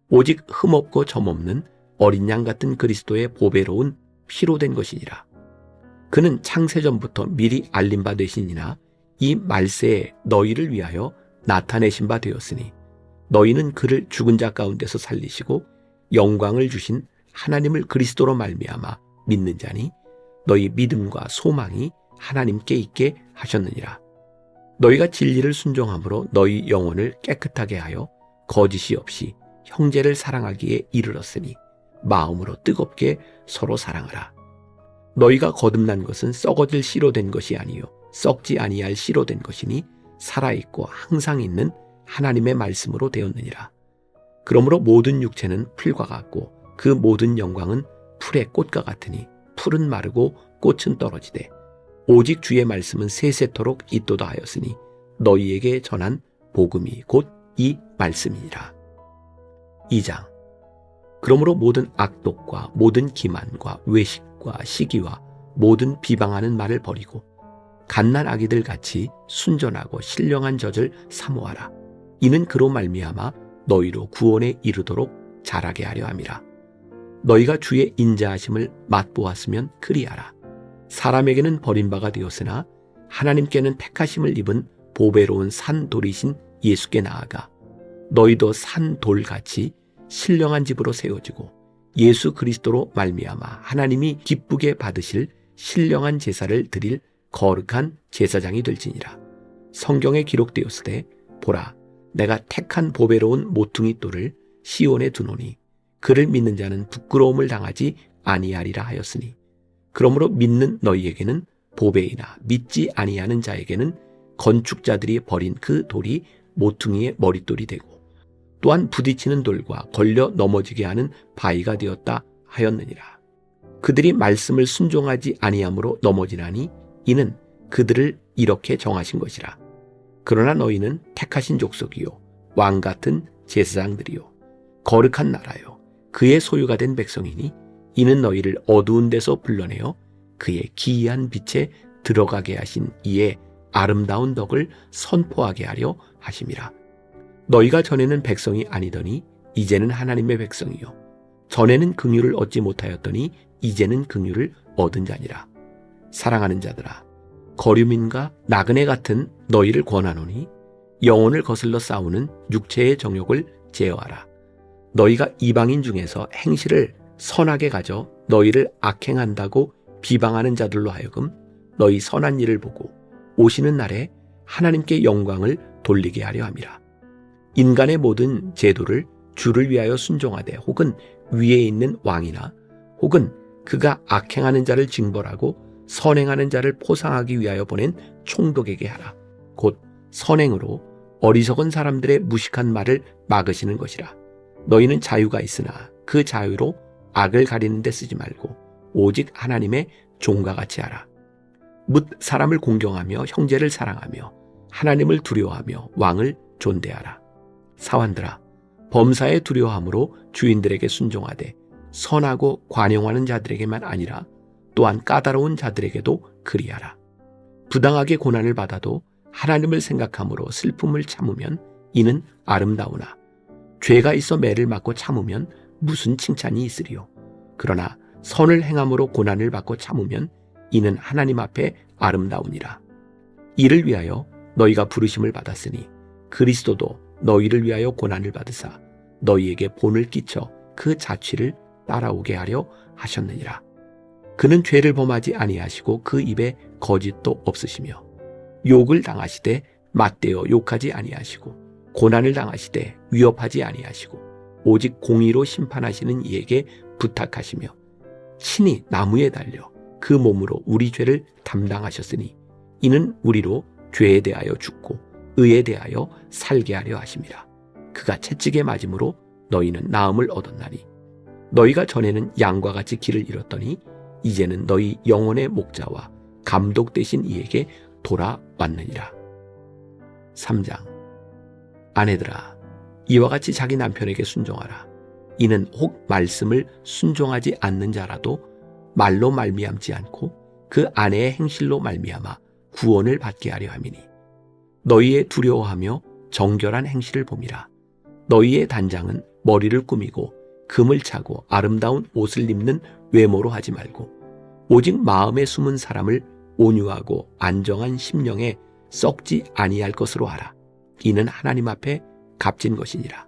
오직 흠없고 점없는 어린 양 같은 그리스도의 보배로운 피로 된 것이니라. 그는 창세전부터 미리 알린 바 되시니나 이 말세에 너희를 위하여 나타내신 바 되었으니 너희는 그를 죽은 자 가운데서 살리시고 영광을 주신 하나님을 그리스도로 말미암아 믿는 자니 너희 믿음과 소망이 하나님께 있게 하셨느니라. 너희가 진리를 순종함으로 너희 영혼을 깨끗하게 하여 거짓이 없이 형제를 사랑하기에 이르렀으니 마음으로 뜨겁게 서로 사랑하라. 너희가 거듭난 것은 썩어질 씨로 된 것이 아니요 썩지 아니할 씨로 된 것이니 살아있고 항상 있는 하나님의 말씀으로 되었느니라. 그러므로 모든 육체는 풀과 같고 그 모든 영광은 풀의 꽃과 같으니 풀은 마르고 꽃은 떨어지되 오직 주의 말씀은 세세토록 있도다 하였으니 너희에게 전한 복음이 곧 이 말씀이니라. 2장. 그러므로 모든 악독과 모든 기만과 외식과 시기와 모든 비방하는 말을 버리고 갓난 아기들 같이 순전하고 신령한 젖을 사모하라. 이는 그로 말미암아 너희로 구원에 이르도록 자라게 하려 함이라. 너희가 주의 인자하심을 맛보았으면 그리하라. 사람에게는 버림바가 되었으나 하나님께는 택하심을 입은 보배로운 산 돌이신 예수께 나아가 너희도 산 돌같이 신령한 집으로 세워지고 예수 그리스도로 말미암아 하나님이 기쁘게 받으실 신령한 제사를 드릴 거룩한 제사장이 될지니라. 성경에 기록되었으되 보라 내가 택한 보배로운 모퉁이 돌을 시온에 두노니 그를 믿는 자는 부끄러움을 당하지 아니하리라 하였으니 그러므로 믿는 너희에게는 보배이나 믿지 아니하는 자에게는 건축자들이 버린 그 돌이 모퉁이의 머릿돌이 되고 또한 부딪히는 돌과 걸려 넘어지게 하는 바위가 되었다 하였느니라. 그들이 말씀을 순종하지 아니함으로 넘어지나니 이는 그들을 이렇게 정하신 것이라. 그러나 너희는 택하신 족속이요 왕 같은 제사장들이요 거룩한 나라요 그의 소유가 된 백성이니 이는 너희를 어두운 데서 불러내어 그의 기이한 빛에 들어가게 하신 이의 아름다운 덕을 선포하게 하려 하심이라. 너희가 전에는 백성이 아니더니 이제는 하나님의 백성이요 전에는 긍휼을 얻지 못하였더니 이제는 긍휼을 얻은 자니라. 사랑하는 자들아 거류민과 나그네 같은 너희를 권하노니 영혼을 거슬러 싸우는 육체의 정욕을 제어하라. 너희가 이방인 중에서 행실을 선하게 가져 너희를 악행한다고 비방하는 자들로 하여금 너희 선한 일을 보고 오시는 날에 하나님께 영광을 돌리게 하려 함이라. 인간의 모든 제도를 주를 위하여 순종하되 혹은 위에 있는 왕이나 혹은 그가 악행하는 자를 징벌하고 선행하는 자를 포상하기 위하여 보낸 총독에게 하라. 곧 선행으로 어리석은 사람들의 무식한 말을 막으시는 것이라. 너희는 자유가 있으나 그 자유로 악을 가리는 데 쓰지 말고 오직 하나님의 종과 같이 하라. 뭇 사람을 공경하며 형제를 사랑하며 하나님을 두려워하며 왕을 존대하라. 사환들아 범사에 두려워함으로 주인들에게 순종하되 선하고 관용하는 자들에게만 아니라 또한 까다로운 자들에게도 그리하라. 부당하게 고난을 받아도 하나님을 생각함으로 슬픔을 참으면 이는 아름다우나 죄가 있어 매를 맞고 참으면 무슨 칭찬이 있으리요. 그러나 선을 행함으로 고난을 받고 참으면 이는 하나님 앞에 아름다우니라. 이를 위하여 너희가 부르심을 받았으니 그리스도도 너희를 위하여 고난을 받으사 너희에게 본을 끼쳐 그 자취를 따라오게 하려 하셨느니라. 그는 죄를 범하지 아니하시고 그 입에 거짓도 없으시며 욕을 당하시되 맞대어 욕하지 아니하시고 고난을 당하시되 위협하지 아니하시고 오직 공의로 심판하시는 이에게 부탁하시며 친히 나무에 달려 그 몸으로 우리 죄를 담당하셨으니 이는 우리로 죄에 대하여 죽고 의에 대하여 살게 하려 하심이라. 그가 채찍에 맞음으로 너희는 나음을 얻었나니 너희가 전에는 양과 같이 길을 잃었더니 이제는 너희 영혼의 목자와 감독 되신 이에게 돌아왔느니라. 3장. 아내들아 이와 같이 자기 남편에게 순종하라. 이는 혹 말씀을 순종하지 않는 자라도 말로 말미암지 않고 그 아내의 행실로 말미암아 구원을 받게 하려 함이니 너희의 두려워하며 정결한 행실을 봄이라. 너희의 단장은 머리를 꾸미고 금을 차고 아름다운 옷을 입는 외모로 하지 말고 오직 마음에 숨은 사람을 온유하고 안정한 심령에 썩지 아니할 것으로 하라. 이는 하나님 앞에 값진 것이니라.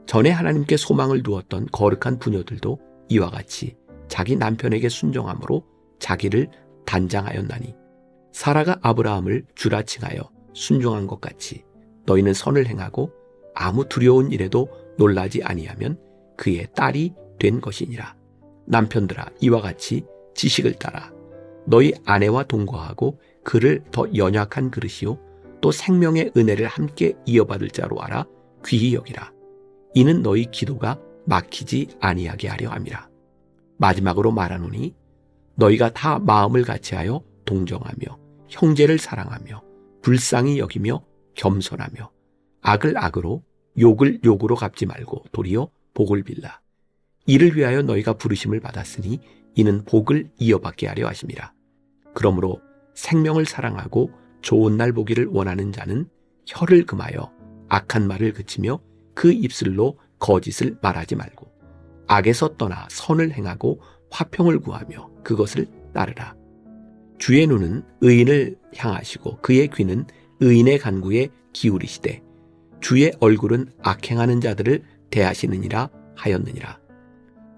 전에 하나님께 소망을 두었던 거룩한 부녀들도 이와 같이 자기 남편에게 순종함으로 자기를 단장하였나니 사라가 아브라함을 주라 칭하여 순종한 것 같이 너희는 선을 행하고 아무 두려운 일에도 놀라지 아니하면 그의 딸이 된 것이니라. 남편들아 이와 같이 지식을 따라 너희 아내와 동거하고 그를 더 연약한 그릇이요 또 생명의 은혜를 함께 이어받을 자로 알아 귀히 여기라. 이는 너희 기도가 막히지 아니하게 하려 함이라. 마지막으로 말하노니 너희가 다 마음을 같이하여 동정하며 형제를 사랑하며 불쌍히 여기며 겸손하며 악을 악으로 욕을 욕으로 갚지 말고 도리어 복을 빌라. 이를 위하여 너희가 부르심을 받았으니 이는 복을 이어받게 하려 하심이라. 그러므로 생명을 사랑하고 좋은 날 보기를 원하는 자는 혀를 금하여 악한 말을 그치며 그 입술로 거짓을 말하지 말고 악에서 떠나 선을 행하고 화평을 구하며 그것을 따르라. 주의 눈은 의인을 향하시고 그의 귀는 의인의 간구에 기울이시되 주의 얼굴은 악행하는 자들을 대하시느니라 하였느니라.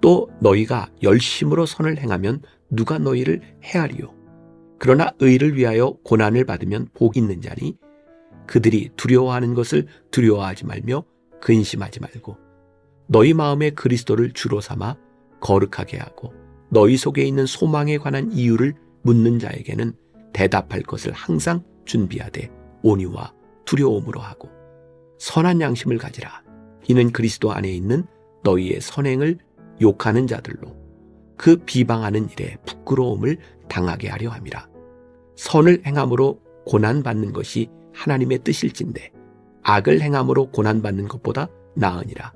또 너희가 열심으로 선을 행하면 누가 너희를 해하리요. 그러나 의를 위하여 고난을 받으면 복 있는 자니 그들이 두려워하는 것을 두려워하지 말며 근심하지 말고 너희 마음에 그리스도를 주로 삼아 거룩하게 하고 너희 속에 있는 소망에 관한 이유를 묻는 자에게는 대답할 것을 항상 준비하되 온유와 두려움으로 하고 선한 양심을 가지라. 이는 그리스도 안에 있는 너희의 선행을 욕하는 자들로 그 비방하는 일에 부끄러움을 당하게 하려 함이라. 선을 행함으로 고난받는 것이 하나님의 뜻일진데 악을 행함으로 고난받는 것보다 나으니라.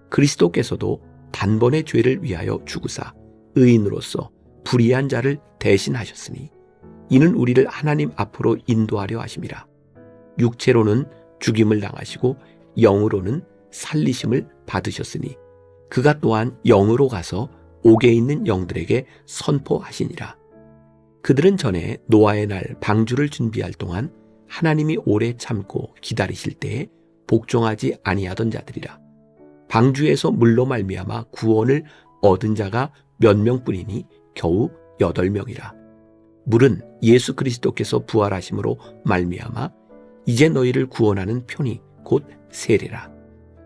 그리스도께서도 단번에 죄를 위하여 죽으사 의인으로서 불의한 자를 대신하셨으니 이는 우리를 하나님 앞으로 인도하려 하심이라. 육체로는 죽임을 당하시고 영으로는 살리심을 받으셨으니 그가 또한 영으로 가서 옥에 있는 영들에게 선포하시니라. 그들은 전에 노아의 날 방주를 준비할 동안 하나님이 오래 참고 기다리실 때에 복종하지 아니하던 자들이라. 방주에서 물로 말미암아 구원을 얻은 자가 몇 명뿐이니 겨우 8명이라. 물은 예수 그리스도께서 부활하심으로 말미암아 이제 너희를 구원하는 편이 곧 세례라.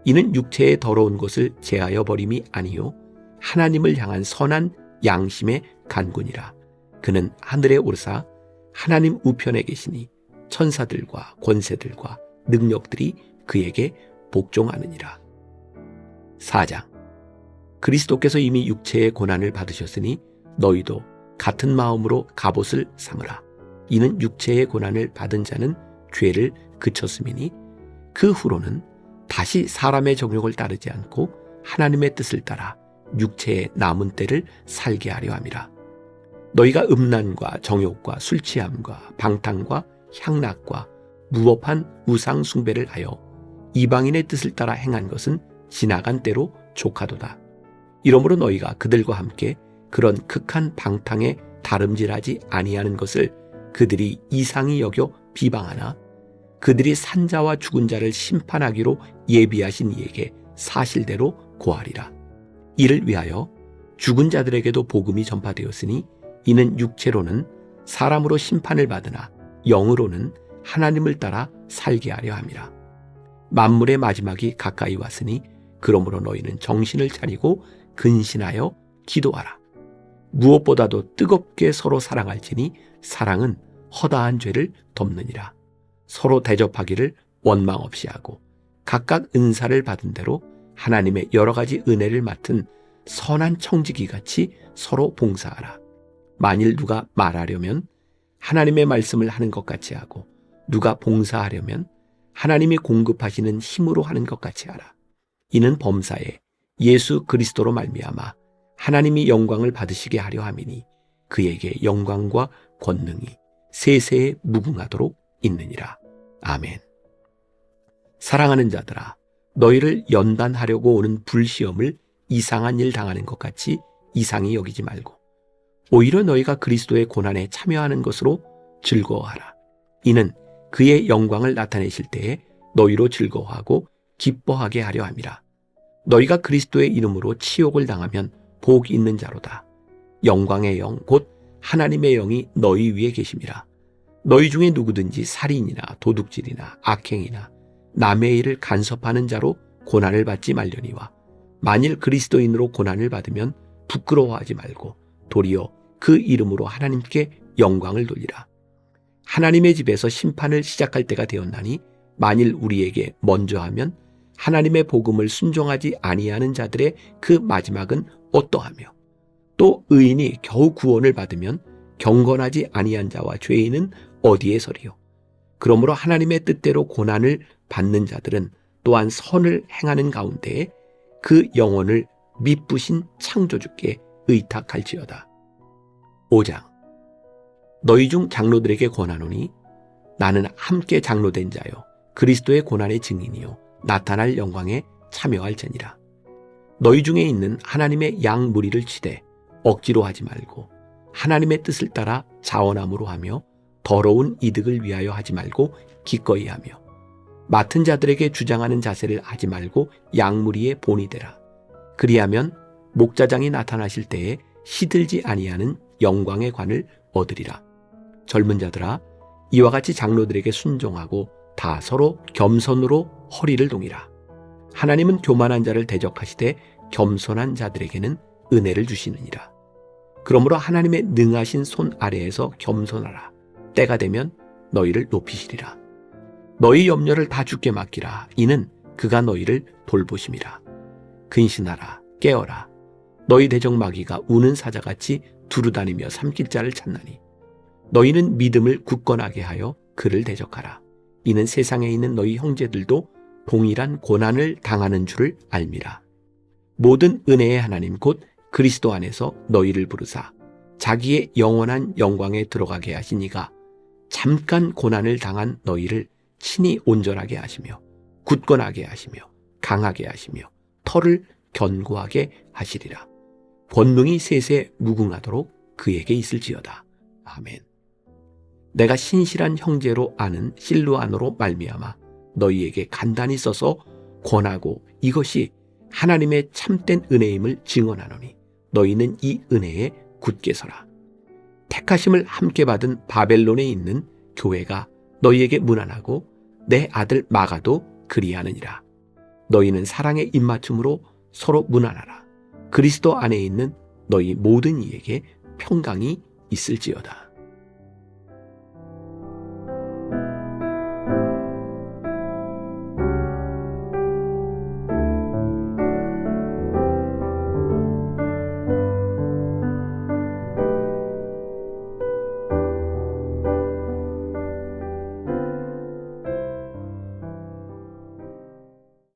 이는 육체의 더러운 것을 제하여 버림이 아니요 하나님을 향한 선한 양심의 간군이라. 그는 하늘에 오르사 하나님 우편에 계시니 천사들과 권세들과 능력들이 그에게 복종하느니라. 4장. 그리스도께서 이미 육체의 고난을 받으셨으니 너희도 같은 마음으로 갑옷을 삼으라. 이는 육체의 고난을 받은 자는 죄를 그쳤음이니 그 후로는 다시 사람의 정욕을 따르지 않고 하나님의 뜻을 따라 육체의 남은 때를 살게 하려 함이라. 너희가 음란과 정욕과 술 취함과 방탕과 향락과 무법한 우상 숭배를 하여 이방인의 뜻을 따라 행한 것은 지나간 때로 족하도다. 이러므로 너희가 그들과 함께 그런 극한 방탕에 다름질하지 아니하는 것을 그들이 이상히 여겨 비방하나 그들이 산자와 죽은 자를 심판하기로 예비하신 이에게 사실대로 고하리라. 이를 위하여 죽은 자들에게도 복음이 전파되었으니 이는 육체로는 사람으로 심판을 받으나 영으로는 하나님을 따라 살게 하려 함이라. 만물의 마지막이 가까이 왔으니 그러므로 너희는 정신을 차리고 근신하여 기도하라. 무엇보다도 뜨겁게 서로 사랑할지니 사랑은 허다한 죄를 덮느니라. 서로 대접하기를 원망 없이 하고 각각 은사를 받은 대로 하나님의 여러 가지 은혜를 맡은 선한 청지기같이 서로 봉사하라. 만일 누가 말하려면 하나님의 말씀을 하는 것 같이 하고 누가 봉사하려면 하나님이 공급하시는 힘으로 하는 것 같이 하라. 이는 범사에 예수 그리스도로 말미암아 하나님이 영광을 받으시게 하려 함이니 그에게 영광과 권능이 세세에 무궁하도록 있느니라. 아멘. 사랑하는 자들아, 너희를 연단하려고 오는 불시험을 이상한 일 당하는 것 같이 이상히 여기지 말고 오히려 너희가 그리스도의 고난에 참여하는 것으로 즐거워하라. 이는 그의 영광을 나타내실 때에 너희로 즐거워하고 기뻐하게 하려 함이라. 너희가 그리스도의 이름으로 치욕을 당하면 복 있는 자로다. 영광의 영 곧 하나님의 영이 너희 위에 계심이라. 너희 중에 누구든지 살인이나 도둑질이나 악행이나 남의 일을 간섭하는 자로 고난을 받지 말려니와 만일 그리스도인으로 고난을 받으면 부끄러워하지 말고 도리어 그 이름으로 하나님께 영광을 돌리라. 하나님의 집에서 심판을 시작할 때가 되었나니 만일 우리에게 먼저 하면 하나님의 복음을 순종하지 아니하는 자들의 그 마지막은 어떠하며 또 의인이 겨우 구원을 받으면 경건하지 아니한 자와 죄인은 어디에 서리요. 그러므로 하나님의 뜻대로 고난을 받는 자들은 또한 선을 행하는 가운데에 그 영혼을 미쁘신 창조주께 의탁할지어다. 5장. 너희 중 장로들에게 권하노니 나는 함께 장로된 자요 그리스도의 고난의 증인이요 나타날 영광에 참여할지니라. 너희 중에 있는 하나님의 양 무리를 치되 억지로 하지 말고 하나님의 뜻을 따라 자원함으로 하며 더러운 이득을 위하여 하지 말고 기꺼이 하며 맡은 자들에게 주장하는 자세를 하지 말고 양무리의 본이 되라. 그리하면 목자장이 나타나실 때에 시들지 아니하는 영광의 관을 얻으리라. 젊은 자들아, 이와 같이 장로들에게 순종하고 다 서로 겸손으로 허리를 동이라. 하나님은 교만한 자를 대적하시되 겸손한 자들에게는 은혜를 주시느니라. 그러므로 하나님의 능하신 손 아래에서 겸손하라. 때가 되면 너희를 높이시리라. 너희 염려를 다 주께 맡기라. 이는 그가 너희를 돌보심이라. 근신하라. 깨어라. 너희 대적 마귀가 우는 사자같이 두루다니며 삼킬 자를 찾나니 너희는 믿음을 굳건하게 하여 그를 대적하라. 이는 세상에 있는 너희 형제들도 동일한 고난을 당하는 줄을 알미라. 모든 은혜의 하나님 곧 그리스도 안에서 너희를 부르사 자기의 영원한 영광에 들어가게 하신 이가 잠깐 고난을 당한 너희를 친히 온전하게 하시며 굳건하게 하시며 강하게 하시며 털을 견고하게 하시리라. 권능이 세세 무궁하도록 그에게 있을지어다. 아멘. 내가 신실한 형제로 아는 실루아노로 말미암아 너희에게 간단히 써서 권하고 이것이 하나님의 참된 은혜임을 증언하노니 너희는 이 은혜에 굳게 서라. 택하심을 함께 받은 바벨론에 있는 교회가 너희에게 문안하고 내 아들 마가도 그리하느니라. 너희는 사랑의 입맞춤으로 서로 문안하라. 그리스도 안에 있는 너희 모든 이에게 평강이 있을지어다.